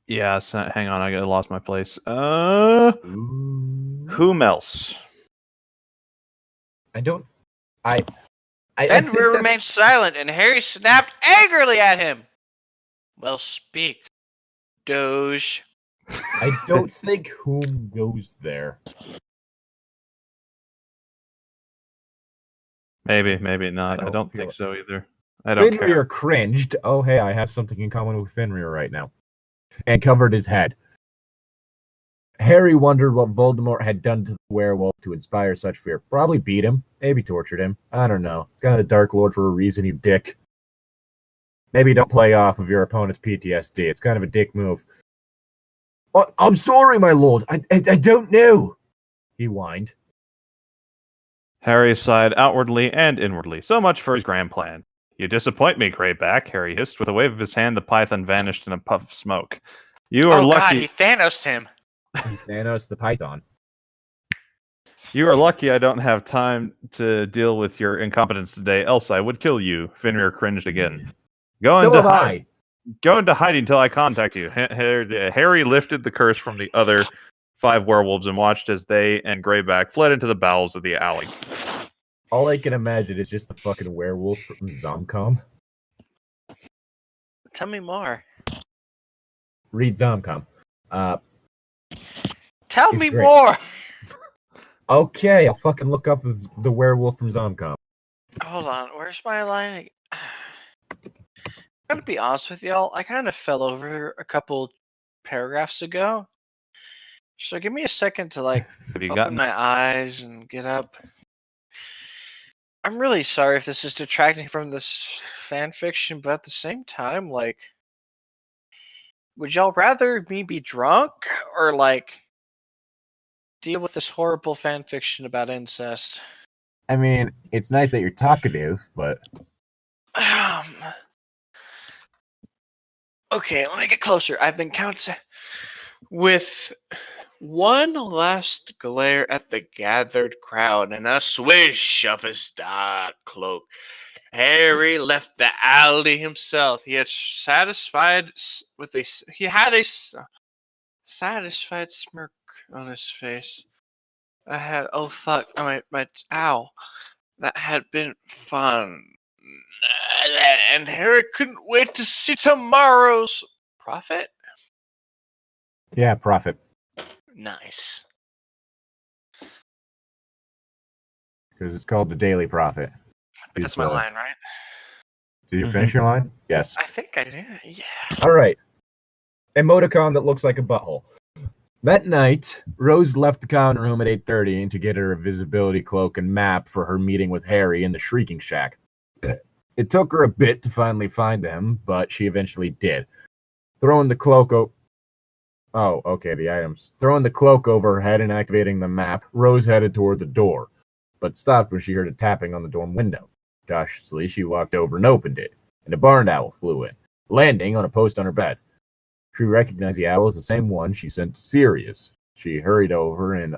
Yeah, hang on, I lost my place. Whom else? Fenrir remained silent, and Harry snapped angrily at him. Well, speak, Doge. I don't think whom goes there. Maybe not. I don't think so either. I don't Fenrir care. cringed. Oh, hey, I have something in common with Fenrir right now. And covered his head. Harry wondered what Voldemort had done to the werewolf to inspire such fear. Probably beat him. Maybe tortured him. I don't know. It's kind of the Dark Lord for a reason, you dick. Maybe don't play off of your opponent's PTSD. It's kind of a dick move. Oh, I'm sorry, my lord. I don't know. He whined. Harry sighed outwardly and inwardly. So much for his grand plan. You disappoint me, Greyback, Harry hissed. With a wave of his hand, the python vanished in a puff of smoke. You are lucky. God, he Thanos'd him. Thanos the python. You are lucky I don't have time to deal with your incompetence today, else I would kill you. Fenrir cringed again. Go into hiding till I contact you. Harry lifted the curse from the other 5 werewolves and watched as they and Greyback fled into the bowels of the alley. All I can imagine is just the fucking werewolf from Zomcom. Tell me more. Read Zomcom. Tell me more! Okay, I'll fucking look up the werewolf from Zomcom. Hold on, where's my line? I'm gonna be honest with y'all, I kind of fell over a couple paragraphs ago. So give me a second to open my eyes and get up. I'm really sorry if this is detracting from this fan fiction, but at the same time, would y'all rather me be drunk or deal with this horrible fan fiction about incest? I mean, it's nice that you're talkative, but okay, let me get closer. I've been counting with one last glare at the gathered crowd and a swish of his dark cloak. Harry left the alley himself. He had a satisfied smirk on his face. I had ow. That had been fun. And Harry couldn't wait to see tomorrow's prophet. Yeah, Prophet. Nice. Because it's called the Daily Prophet. That's my line, right? Did you finish your line? Yes. I think I did. Yeah. All right. Emoticon that looks like a butthole. That night, Rose left the common room at 8:30 to get her invisibility cloak and map for her meeting with Harry in the Shrieking Shack. It took her a bit to finally find them, but she eventually did. Throwing the cloak the items. Throwing the cloak over her head and activating the map, Rose headed toward the door, but stopped when she heard a tapping on the dorm window. Cautiously, she walked over and opened it, and a barn owl flew in, landing on a post on her bed. She recognized the owl as the same one she sent to Sirius. She hurried over and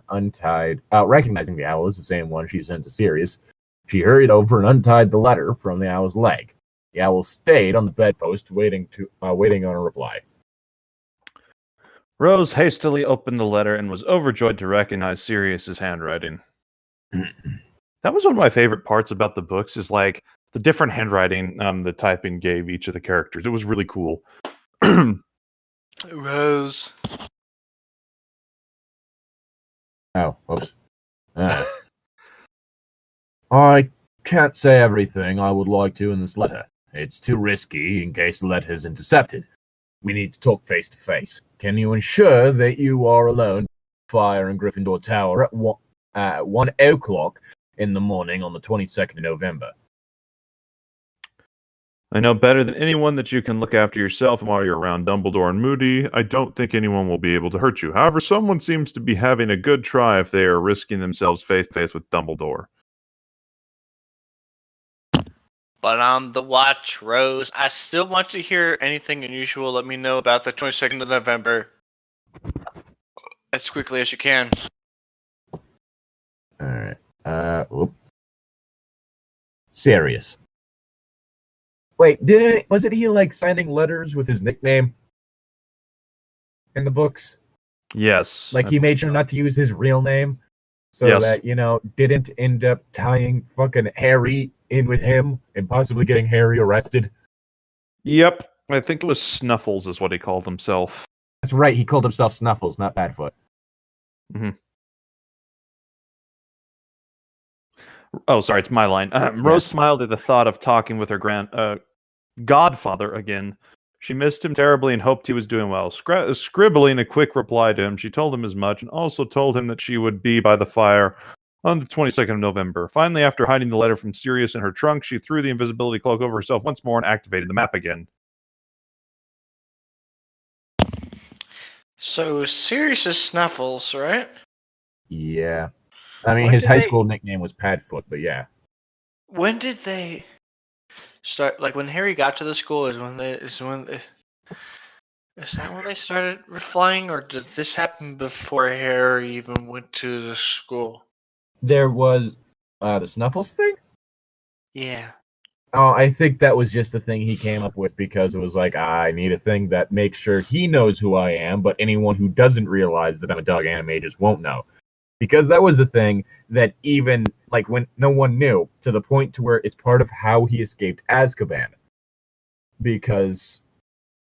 recognizing the owl as the same one she sent to Sirius, she hurried over and untied the letter from the owl's leg. The owl stayed on the bedpost, waiting on a reply. Rose hastily opened the letter and was overjoyed to recognize Sirius's handwriting. That was one of my favorite parts about the books, is like the different handwriting the typing gave each of the characters. It was really cool. Rose. Oh, whoops. I can't say everything I would like to in this letter. It's too risky in case the letter is intercepted. We need to talk face to face. Can you ensure that you are alone fire in Gryffindor Tower at 1 o'clock in the morning on the 22nd of November? I know better than anyone that you can look after yourself while you're around Dumbledore and Moody. I don't think anyone will be able to hurt you. However, someone seems to be having a good try if they are risking themselves face-to-face with Dumbledore. But on the watch, Rose. I still want to hear anything unusual. Let me know about the 22nd of November as quickly as you can. Alright. Sirius. Wait, wasn't he like signing letters with his nickname in the books? Yes. Like he made sure not to use his real name so that, didn't end up tying fucking Harry in with him and possibly getting Harry arrested. Yep. I think it was Snuffles is what he called himself. That's right, he called himself Snuffles, not Badfoot. Mm-hmm. Oh, sorry, it's my line. Rose smiled at the thought of talking with her godfather again. She missed him terribly and hoped he was doing well. Scribbling a quick reply to him, she told him as much and also told him that she would be by the fire on the 22nd of November. Finally, after hiding the letter from Sirius in her trunk, she threw the invisibility cloak over herself once more and activated the map again. So, Sirius is Snuffles, right? Yeah. I mean, his high school nickname was Padfoot, but yeah. When did they start? Like when Harry got to the school, is that when they started flying, or did this happen before Harry even went to the school? There was the Snuffles thing? Yeah. Oh, I think that was just a thing he came up with because it was like, I need a thing that makes sure he knows who I am, but anyone who doesn't realize that I'm a dog animagus won't know. Because that was the thing that even, like, when no one knew, to the point to where it's part of how he escaped Azkaban. Because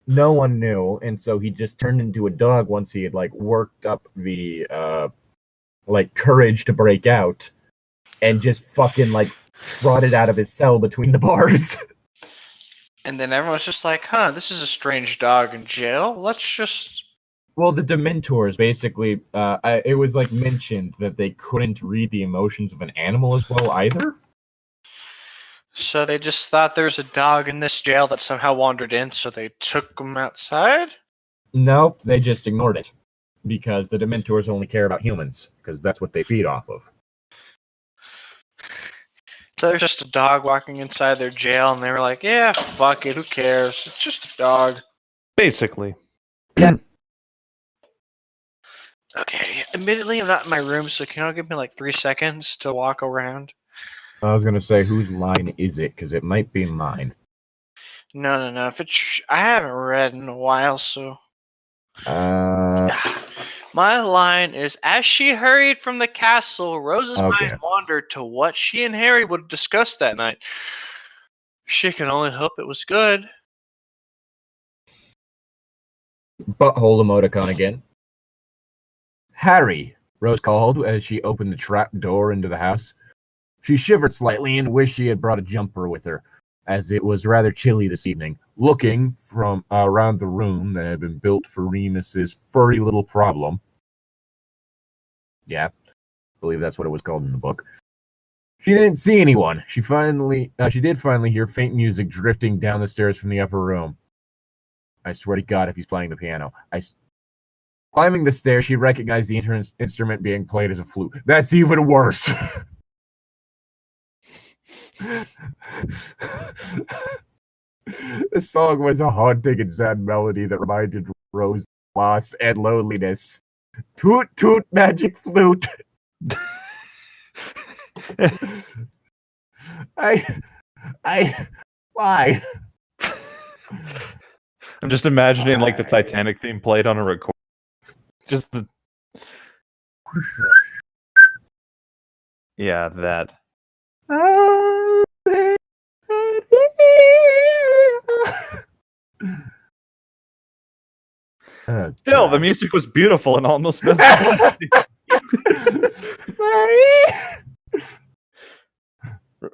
no one knew, and so he just turned into a dog once he had, like, worked up the, courage to break out, and just fucking, like, trotted out of his cell between the bars. And then everyone's just like, this is a strange dog in jail. Let's just... Well, the Dementors, basically, it was, like, mentioned that they couldn't read the emotions of an animal as well, either. So they just thought there's a dog in this jail that somehow wandered in, so they took him outside? Nope, they just ignored it. Because the Dementors only care about humans, because that's what they feed off of. So there's just a dog walking inside their jail, and they were like, yeah, fuck it, who cares? It's just a dog. Basically. Yeah. Okay, admittedly, I'm not in my room, so can you give me like 3 seconds to walk around? I was gonna say, whose line is it? Because it might be mine. No. If it's, I haven't read in a while, so. My line is, as she hurried from the castle, Rose's Okay. mind wandered to what she and Harry would discuss that night. She can only hope it was good. Butthole emoticon again. Harry, Rose called as she opened the trap door into the house. She shivered slightly and wished she had brought a jumper with her, as it was rather chilly this evening. Looking from around the room that had been built for Remus's furry little problem. Yeah, I believe that's what it was called in the book. She didn't see anyone. She did finally hear faint music drifting down the stairs from the upper room. I swear to God, if he's playing the piano. Climbing the stairs, she recognized the instrument being played as a flute. That's even worse. The song was a haunting and sad melody that reminded Rose of loss and loneliness. Toot toot magic flute. Why? I'm just imagining like the Titanic theme played on a record. Just the yeah, that. Still, the music was beautiful and almost mesmerizing.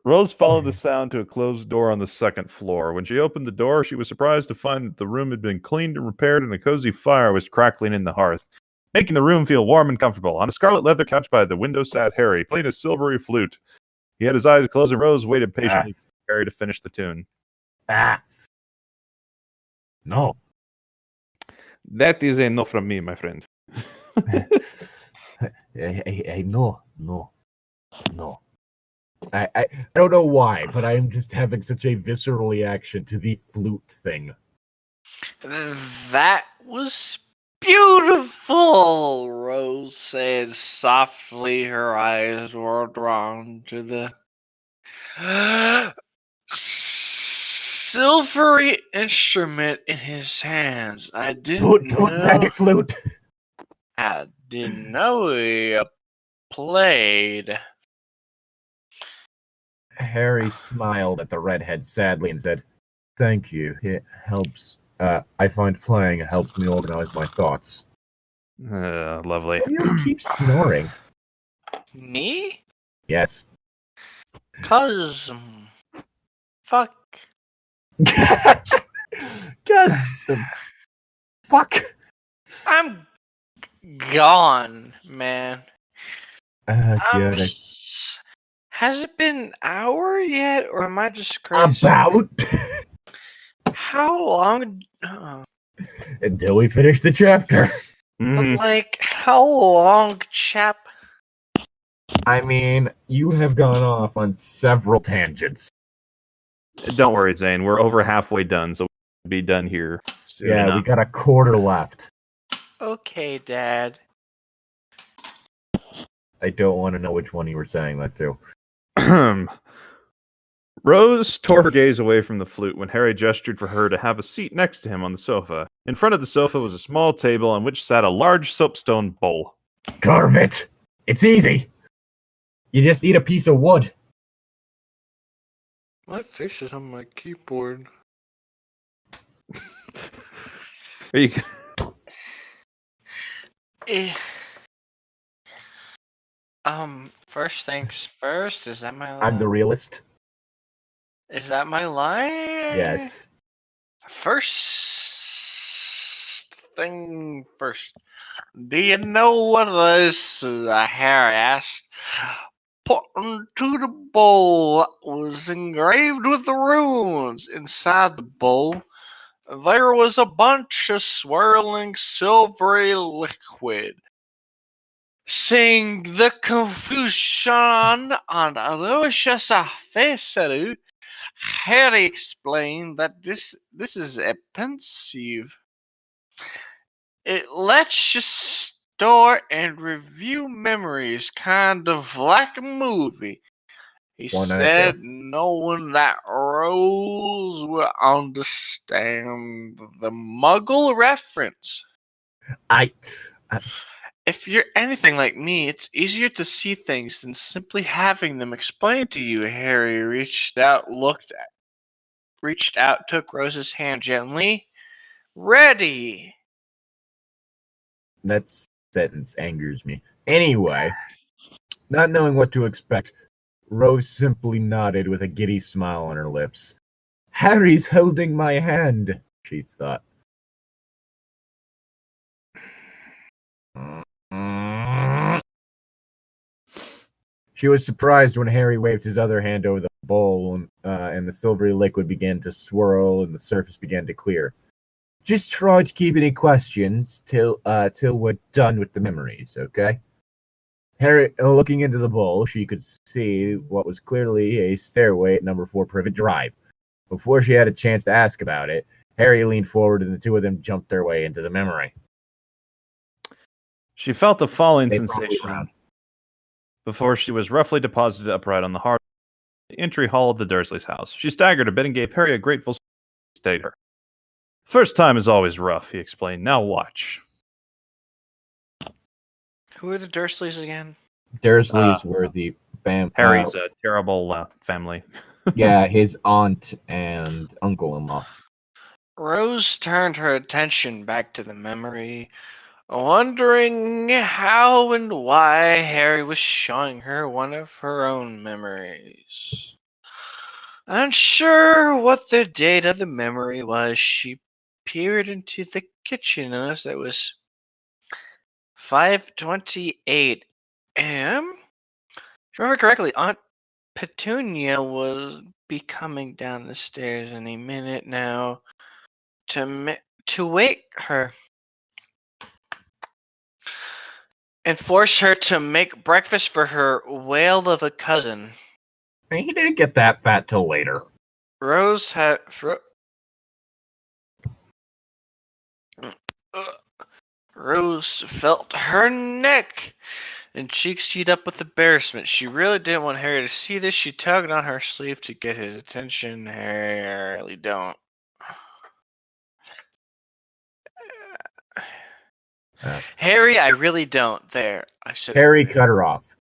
Rose followed the sound to a closed door on the second floor. When she opened the door, she was surprised to find that the room had been cleaned and repaired and a cozy fire was crackling in the hearth, making the room feel warm and comfortable. On a scarlet leather couch by the window sat Harry, playing a silvery flute. He had his eyes closed and Rose waited patiently for Harry to finish the tune. No. That is a no from me, my friend. No. I don't know why, but I'm just having such a visceral reaction to the flute thing. That was beautiful, Rose said softly. Her eyes were drawn to the silvery instrument in his hands. I didn't know. Magic flute. I didn't know he played. Harry smiled at the redhead sadly and said, "Thank you. It helps. I find playing helps me organize my thoughts." Lovely. You keep snoring. Me? Yes. 'Cause fuck. Cause fuck. I'm gone, man. Good. Has it been an hour yet, or am I just crazy? About How long? until we finish the chapter. But like, how long, chap? I mean, you have gone off on several tangents. Don't worry, Zane. We're over halfway done, so we'll be done here soon enough. We got a quarter left. Okay, Dad. I don't want to know which one you were saying that to. Rose tore her gaze away from the flute when Harry gestured for her to have a seat next to him on the sofa. In front of the sofa was a small table on which sat a large soapstone bowl. Carve it! It's easy! You just need a piece of wood. My face is on my keyboard. Are you... First things first, is that my line? I'm the realist. Is that my line? Yes. First thing first. Do you know what this Harry asked? Pointing to the bowl that was engraved with the runes. Inside the bowl, there was a bunch of swirling silvery liquid. Seeing the confusion on Aloysius' face, Harry explained that this is a pensieve. It lets you store and review memories, kind of like a movie. He said knowing that Rose will understand the Muggle reference. If you're anything like me, it's easier to see things than simply having them explained to you. Harry reached out, took Rose's hand gently. Ready. That sentence angers me. Anyway, not knowing what to expect, Rose simply nodded with a giddy smile on her lips. Harry's holding my hand, she thought. She was surprised when Harry waved his other hand over the bowl and the silvery liquid began to swirl and the surface began to clear. Just try to keep any questions till we're done with the memories, okay? Harry, looking into the bowl, she could see what was clearly a stairway at number 4 Privet Drive. Before she had a chance to ask about it, Harry leaned forward and the two of them jumped their way into the memory. She felt a falling They sensation before she was roughly deposited upright on the hard entry hall of the Dursleys' house. She staggered a bit and gave Harry a grateful stare. First time is always rough, he explained. Now watch. Who are the Dursleys again? Dursleys were the Harry's a terrible family. Yeah, his aunt and uncle-in-law. Rose turned her attention back to the memory, wondering how and why Harry was showing her one of her own memories. Unsure what the date of the memory was, she peered into the kitchen and noticed it was 5:28 a.m. If I remember correctly, Aunt Petunia will be coming down the stairs any minute now to wake her and force her to make breakfast for her whale of a cousin. He didn't get that fat till later. Rose felt her neck and cheeks heat up with embarrassment. She really didn't want Harry to see this. She tugged on her sleeve to get his attention. Harry, I really don't. Harry, I really don't. There, I should. Harry cut her off.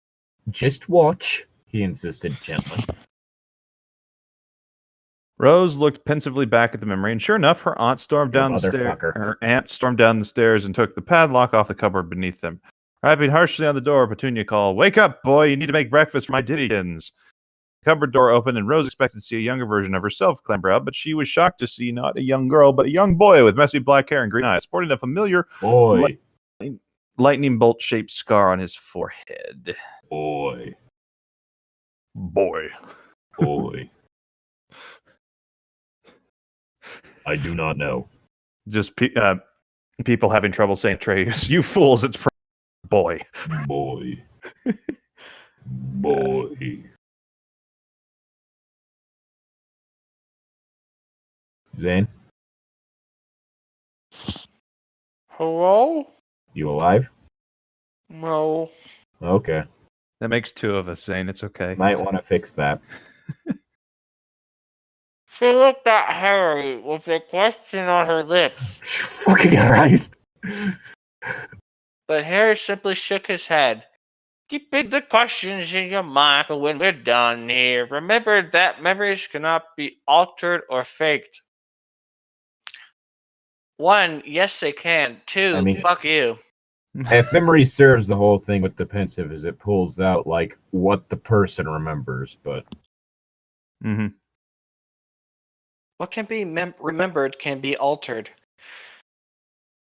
Just watch, he insisted gently. Rose looked pensively back at the memory, and sure enough, her aunt stormed down the stairs. Her aunt stormed down the stairs and took the padlock off the cupboard beneath them. Rapping harshly on the door, Petunia called, "Wake up, boy! You need to make breakfast for my Diddykins." The cupboard door opened, and Rose expected to see a younger version of herself clamber out, but she was shocked to see not a young girl, but a young boy with messy black hair and green eyes, sporting a familiar lightning bolt-shaped scar on his forehead. Boy. I do not know. Just people having trouble saying Atreus. You fools, it's boy. Boy. Zane? Hello? You alive? No. Okay. That makes two of us, Zane. It's okay. Might want to fix that. She looked at Harry with a question on her lips. Fucking Christ. But Harry simply shook his head. Keeping the questions in your mind for when we're done here. Remember that memories cannot be altered or faked. 1, yes they can. 2, fuck you. If memory serves, the whole thing with the pensive is it pulls out like what the person remembers, but what can be remembered can be altered.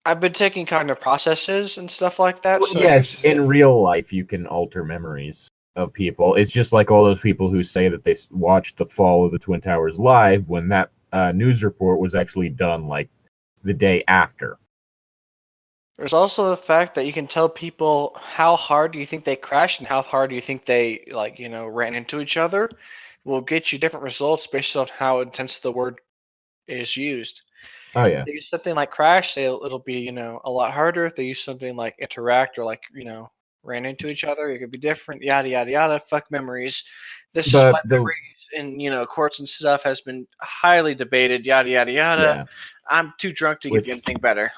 I've been taking cognitive processes and stuff like that. Well, yes, in real life you can alter memories of people. It's just like all those people who say that they watched the fall of the Twin Towers live when that news report was actually done like the day after. There's also the fact that you can tell people how hard do you think they crashed and how hard do you think they ran into each other. Will get you different results based on how intense the word is used. Oh yeah. If they use something like crash, it'll be a lot harder. If they use something like interact or ran into each other, it could be different. Yada yada yada. Fuck memories. This is why memories in courts and stuff has been highly debated. Yada yada yada. Yeah. I'm too drunk to give you anything better.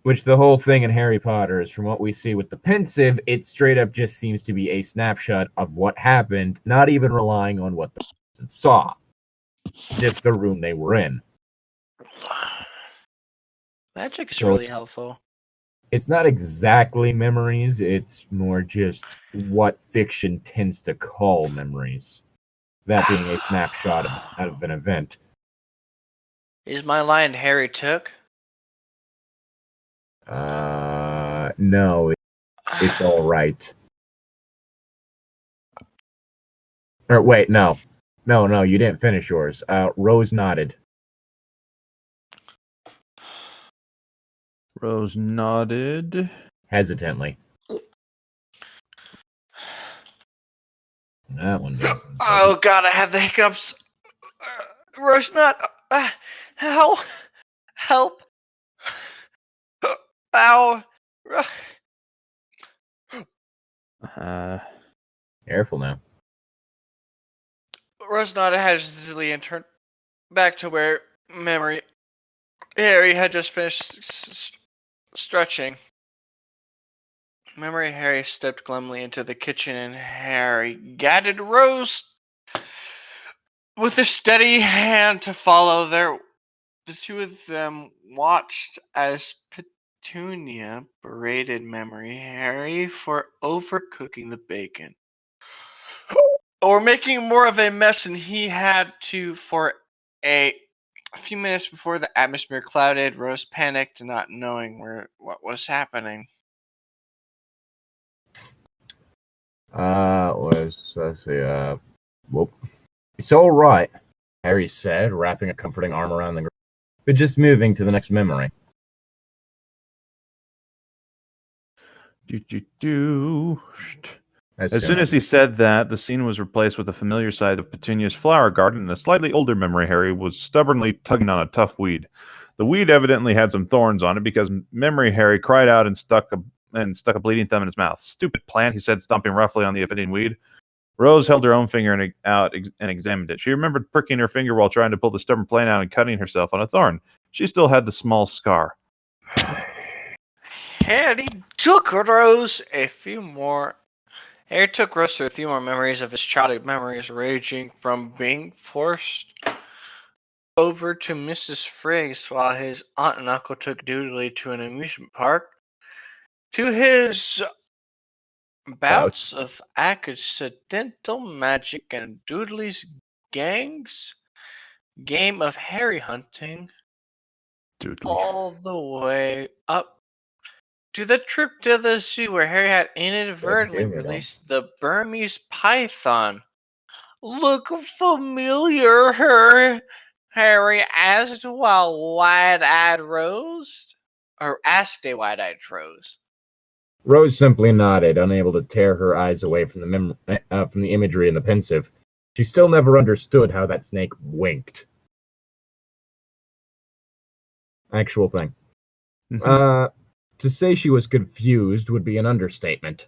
Which the whole thing in Harry Potter is, from what we see with the pensive, it straight up just seems to be a snapshot of what happened, not even relying on what the person saw. Just the room they were in. Magic's So really helpful. It's not exactly memories, it's more just what fiction tends to call memories. That being a snapshot of an event. Is my line Harry took? No, it's all right. Or wait, no, you didn't finish yours. Rose nodded. Rose nodded Hesitantly. That one doesn't. Oh god, I have the hiccups. Rose, not. Help! Help! Ow! Careful now. Rose nodded hesitantly and turned back to where memory Harry had just finished stretching. Memory Harry stepped glumly into the kitchen and Harry guided Rose with a steady hand to follow. The two of them watched as Petunia berated Memory Harry for overcooking the bacon, or making more of a mess than he had to. For a few minutes before the atmosphere clouded, Rose panicked, not knowing what was happening. Let's see, whoop. It's all right, Harry said, wrapping a comforting arm around the girl, but just moving to the next memory. As soon as he said that, the scene was replaced with a familiar sight of Petunia's flower garden, and a slightly older memory Harry was stubbornly tugging on a tough weed. The weed evidently had some thorns on it, because memory Harry cried out and stuck a bleeding thumb in his mouth. "Stupid plant," he said, stomping roughly on the offending weed. Rose held her own finger out and examined it. She remembered pricking her finger while trying to pull the stubborn plant out and cutting herself on a thorn. She still had the small scar. Harry took Rose through a few more memories of his childhood memories, ranging from being forced over to Mrs. Frigg's while his aunt and uncle took Doodly to an amusement park, to his bouts of accidental magic and Doodly's game of Harry hunting, all the way up to the trip to the zoo where Harry had inadvertently released the Burmese python. "Look familiar?" Harry asked while asked a wide-eyed Rose. Rose simply nodded, unable to tear her eyes away from the imagery in the pensive. She still never understood how that snake winked. Actual thing. To say she was confused would be an understatement.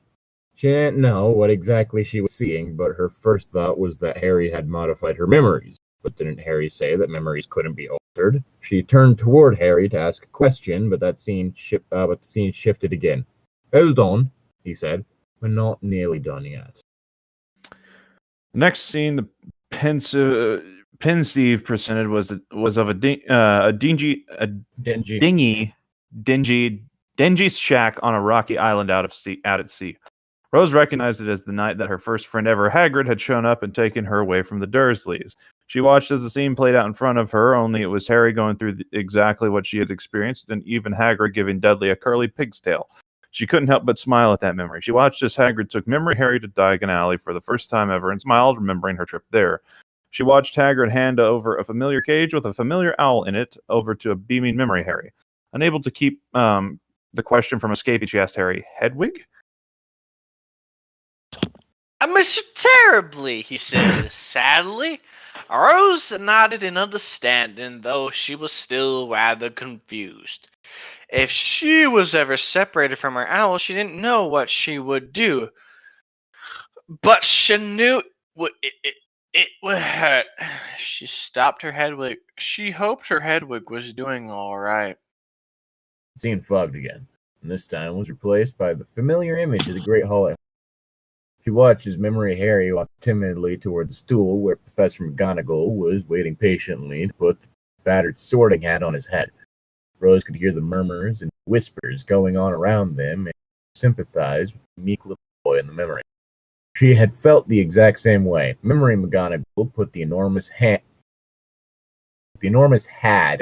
She didn't know what exactly she was seeing, but her first thought was that Harry had modified her memories. But didn't Harry say that memories couldn't be altered? She turned toward Harry to ask a question, but the scene shifted again. "Hold on," he said. "We're not nearly done yet." The next scene, the pensieve presented was of a dingy shack on a rocky island out at sea. Rose recognized it as the night that her first friend ever, Hagrid, had shown up and taken her away from the Dursleys. She watched as the scene played out in front of her, only it was Harry going through exactly what she had experienced, and even Hagrid giving Dudley a curly pig's tail. She couldn't help but smile at that memory. She watched as Hagrid took memory Harry to Diagon Alley for the first time ever and smiled, remembering her trip there. She watched Hagrid hand over a familiar cage with a familiar owl in it over to a beaming memory Harry. Unable to keep the question from escaping, she asked Harry, "Hedwig?" "I miss you terribly," he said sadly. Rose nodded in understanding, though she was still rather confused. If she was ever separated from her owl, she didn't know what she would do. But she knew it would hurt. She stopped her Hedwig. She hoped her Hedwig was doing all right. The scene fogged again, and this time was replaced by the familiar image of the Great Hall. She watched as Memory Harry walked timidly toward the stool where Professor McGonagall was waiting patiently to put the battered sorting hat on his head. Rose could hear the murmurs and whispers going on around them and sympathized with the meek little boy in the memory. She had felt the exact same way. Memory McGonagall put the enormous hat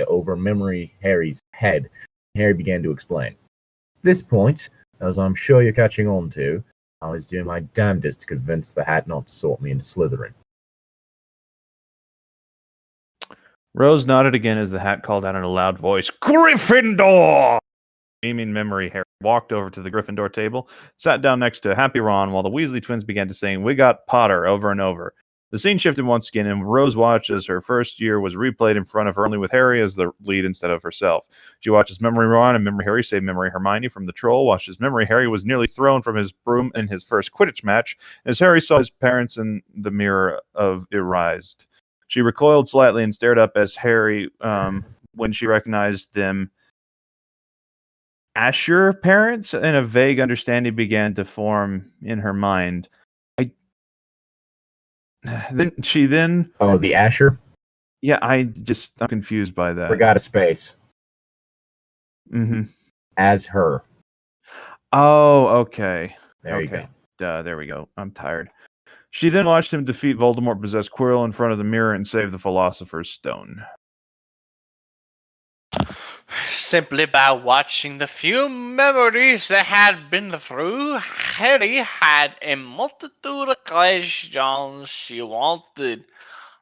over Memory Harry's head. Harry began to explain. At this point, as I'm sure you're catching on to, I was doing my damnedest to convince the hat not to sort me into Slytherin. Rose nodded again as the hat called out in a loud voice, Gryffindor! Beaming Memory, Harry walked over to the Gryffindor table, sat down next to Happy Ron while the Weasley twins began to sing, We Got Potter, over and over. The scene shifted once again, and Rose watched as her first year was replayed in front of her, only with Harry as the lead instead of herself. She watched as Memory Ron and Memory Harry save Memory Hermione from the troll, watched as Memory Harry was nearly thrown from his broom in his first Quidditch match, as Harry saw his parents in the mirror of Erased. She recoiled slightly and stared up as Harry, when she recognized them as your parents, and a vague understanding began to form in her mind. Oh, the Asher? Yeah, I'm confused by that. Forgot a space. Mm-hmm. As her. Oh, okay. There you go. There we go. I'm tired. She then watched him defeat Voldemort-possessed Quirrell in front of the mirror and save the Philosopher's Stone. Simply by watching the few memories they had been through, Harry had a multitude of questions she wanted.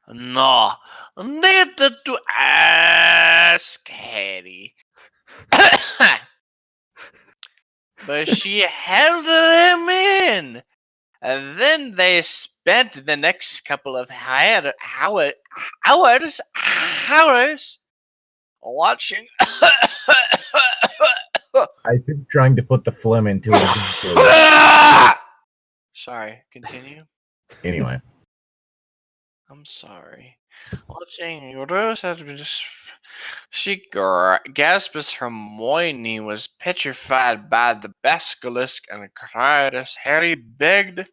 No, needed to ask Harry. But she held them in. And then they spent the next couple of hours watching. I think trying to put the phlegm into it. Sorry, continue. Anyway. I'm sorry. Watching Rose has been just. She gasped as Hermione was petrified by the basilisk and cried as Harry begged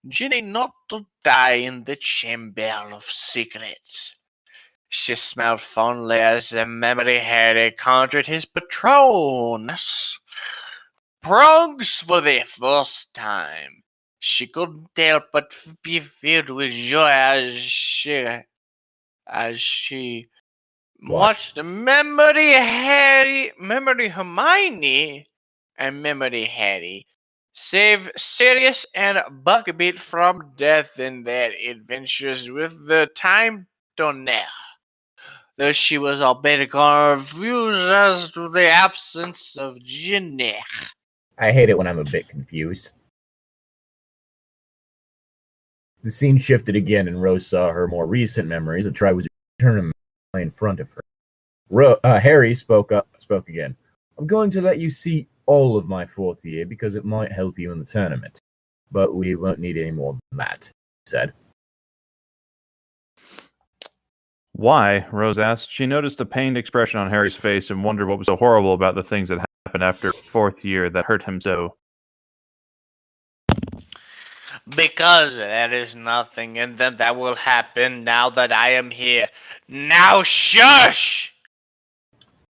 Ginny not to die in the Chamber of Secrets. She smiled fondly as the Memory Harry conjured his Patronus prongs for the first time. She couldn't help but be filled with joy as she watched Memory Hermione, and Memory Harry save Sirius and Buckbeak from death in their adventures with the Time Turner. Though she was a bit confused as to the absence of Ginny. I hate it when I'm a bit confused. The scene shifted again, and Rose saw her more recent memories of Triwizard Tournament in front of her. Harry spoke again. I'm going to let you see all of my fourth year because it might help you in the tournament. But we won't need any more than that, he said. Why? Rose asked. She noticed a pained expression on Harry's face and wondered what was so horrible about the things that happened after fourth year that hurt him so. Because there is nothing in them that will happen now that I am here. Now shush!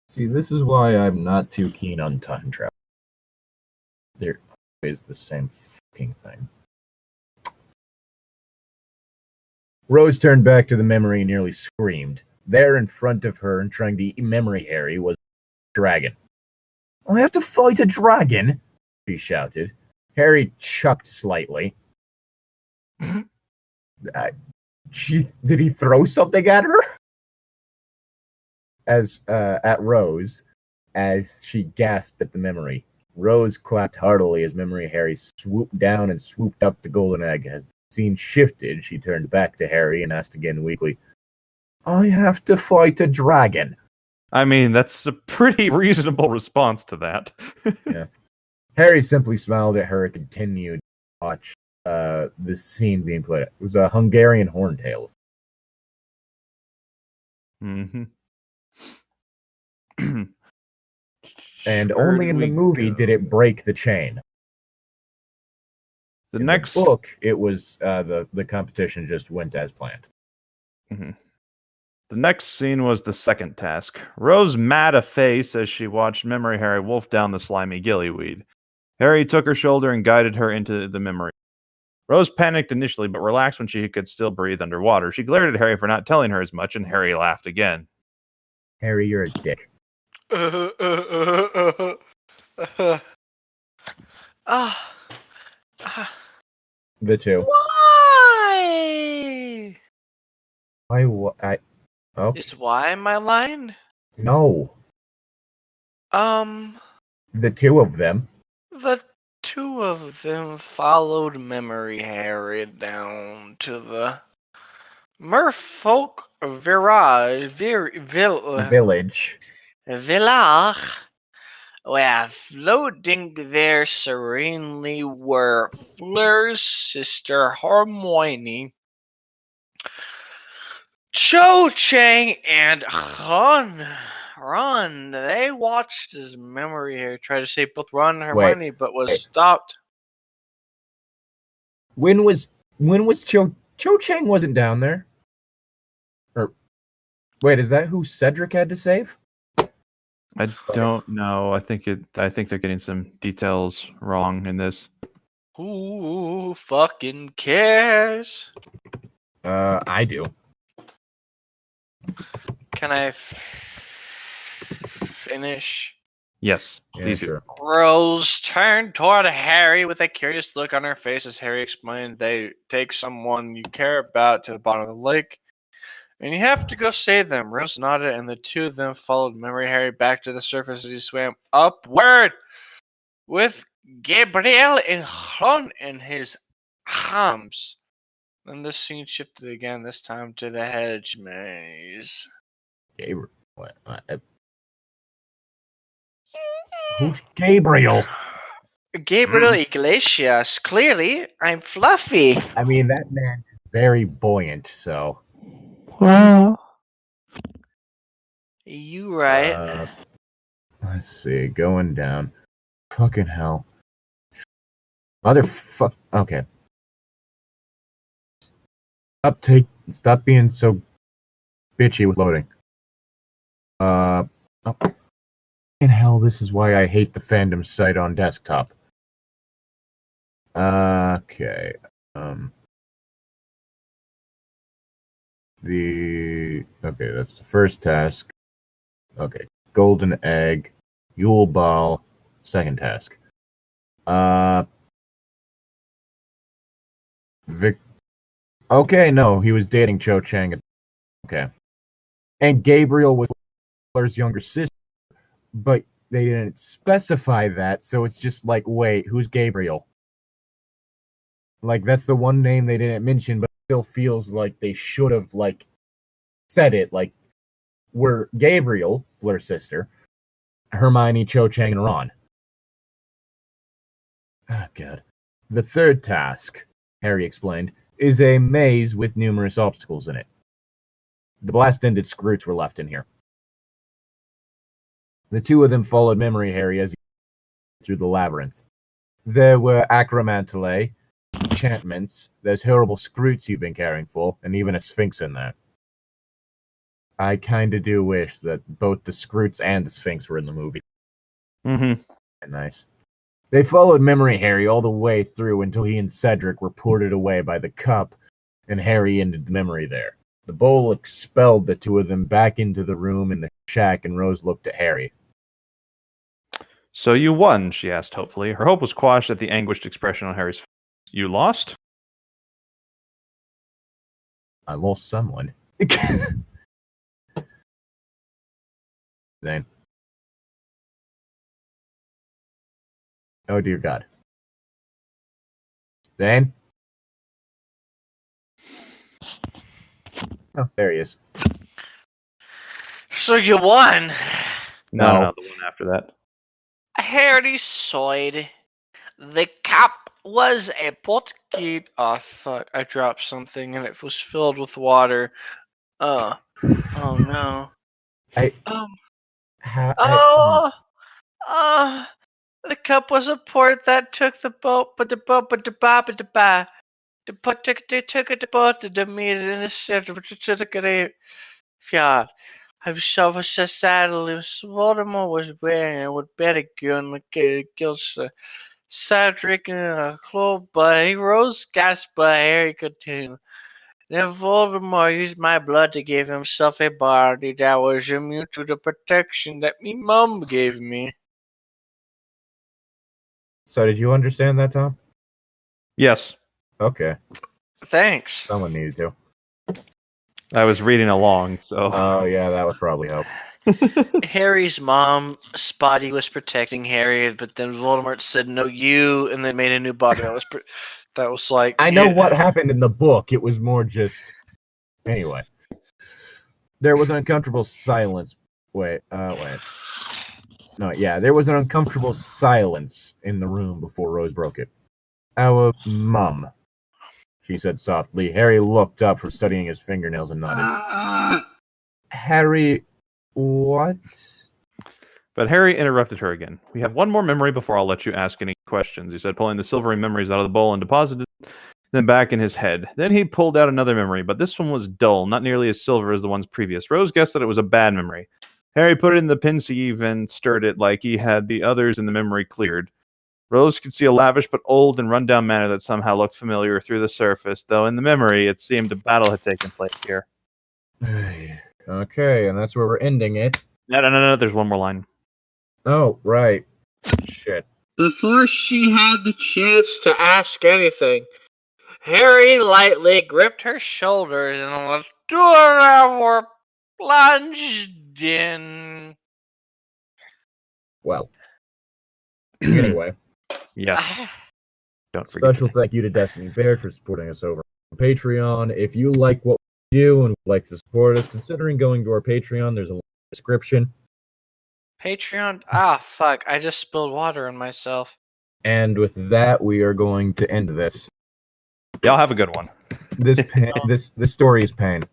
See, this is why I'm not too keen on time travel. They're always the same fucking thing. Rose turned back to the memory and nearly screamed. There in front of her and trying to eat Memory Harry was a dragon. I have to fight a dragon? She shouted. Harry chucked slightly. Did he throw something at her? At Rose, as she gasped at the memory. Rose clapped heartily as Memory Harry swooped down and swooped up the golden egg. As the scene shifted, she turned back to Harry and asked again weakly, I have to fight a dragon. I mean, that's a pretty reasonable response to that. Yeah. Harry simply smiled at her and continued to watch this scene being played. It was a Hungarian horntail. Mm-hmm. And Where only do in the we movie go? did it break the chain. The In next the book, it was the competition just went as planned. Mhm. The next scene was the second task. Rose mad a face as she watched Memory Harry wolf down the slimy gillyweed. Harry took her shoulder and guided her into the memory. Rose panicked initially, but relaxed when she could still breathe underwater. She glared at Harry for not telling her as much, and Harry laughed again. Harry, you're a dick. Ah. The two. Why? Okay. Is why my line? No. The two of them. The two of them followed Memory Harry down to the Merfolk Village. Village, where floating there serenely were Fleur's sister Hermione, Cho Chang, and Ron. They watched as Memory Harry tried to save both Ron and Hermione, but was stopped. When was Cho Chang wasn't down there? Or wait, is that who Cedric had to save? I don't know. I think they're getting some details wrong in this. Who fucking cares? I do. Can I finish? Yes, Yeah, please do. sure. Rose turned toward Harry with a curious look on her face as Harry explained they take someone you care about to the bottom of the lake, and you have to go save them. Rose nodded, and the two of them followed Memory Harry back to the surface as he swam upward with Gabriel and Ron in his arms. Then the scene shifted again, this time to the hedge maze. Gabriel. What? Who's Gabriel? Gabriel Iglesias. Clearly, I'm fluffy. I mean, that man is very buoyant, so. You right. Let's see. Going down. Fucking hell. Motherfuck. Okay. Stop being so bitchy with loading. Oh, fucking hell, this is why I hate the fandom site on desktop. Okay. Okay, that's the first task. Okay. Golden egg. Yule ball. Second task. Okay, no, he was dating Cho Chang. Okay. And Gabriel was Fleur's younger sister, but they didn't specify that, so it's just like, wait, who's Gabriel? Like, that's the one name they didn't mention, but it still feels like they should have, like, said it. Like, we're Gabriel, Fleur's sister, Hermione, Cho Chang, and Ron. Oh, God. The third task, Harry explained, is a maze with numerous obstacles in it. The blast-ended Scroots were left in here. The two of them followed Memory Harry as he through the labyrinth. There were acromantulae, enchantments, there's horrible Scroots you've been caring for, and even a Sphinx in there. I kinda do wish that both the Scroots and the Sphinx were in the movie. Mm-hmm. Nice. They followed Memory Harry all the way through until he and Cedric were ported away by the cup, and Harry ended the memory there. The bowl expelled the two of them back into the room in the shack, and Rose looked at Harry. So you won, she asked hopefully. Her hope was quashed at the anguished expression on Harry's face. You lost? I lost someone. Zane. Oh, dear God. Zane? Oh, there he is. So you won. No, the one after that. Harry sighed. The cup was a potgate. Oh fuck! I dropped something and it was filled with water. Oh no. The cup was a port that took the boat, but the boat, but the ba, but the ba. The boat took the boat to the meat in the center, but it took the fjord. I was so sad. Voldemort was wearing it with better gun, the gills, sad drinking a club, but he rose gas by Harry continue. Then Voldemort used my blood to give himself a body that was immune to the protection that me mum gave me. So did you understand that, Tom? Yes, Thanks. Okay. Someone needed to. I was reading along, so. Oh, yeah, that would probably help. Harry's mom's body was protecting Harry, but then Voldemort said, "No, you," and then made a new body that was like. I know what happened in the book. It was more just. Anyway. There was an uncomfortable silence. Wait. No, yeah, there was an uncomfortable silence in the room before Rose broke it. Our mum, she said softly. Harry looked up from studying his fingernails and nodded. Harry, what? But Harry interrupted her again. We have one more memory before I'll let you ask any questions, he said, pulling the silvery memories out of the bowl and deposited them back in his head. Then he pulled out another memory, but this one was dull, not nearly as silver as the ones previous. Rose guessed that it was a bad memory. Harry put it in the pensieve and stirred it like he had the others in the memory cleared. Rose could see a lavish but old and run-down manor that somehow looked familiar through the surface, though in the memory it seemed a battle had taken place here. Okay, and that's where we're ending it. No, there's one more line. Oh, right. Shit. Before she had the chance to ask anything, Harry lightly gripped her shoulders and the two of them were plunged in. Well. Anyway. Yes. Don't forget. Special thank you to Destiny Baird for supporting us over on Patreon. If you like what we do and would like to support us, considering going to our Patreon, there's a link in the description. Patreon? Fuck. I just spilled water on myself. And with that, we are going to end this. Y'all have a good one. This story is pain.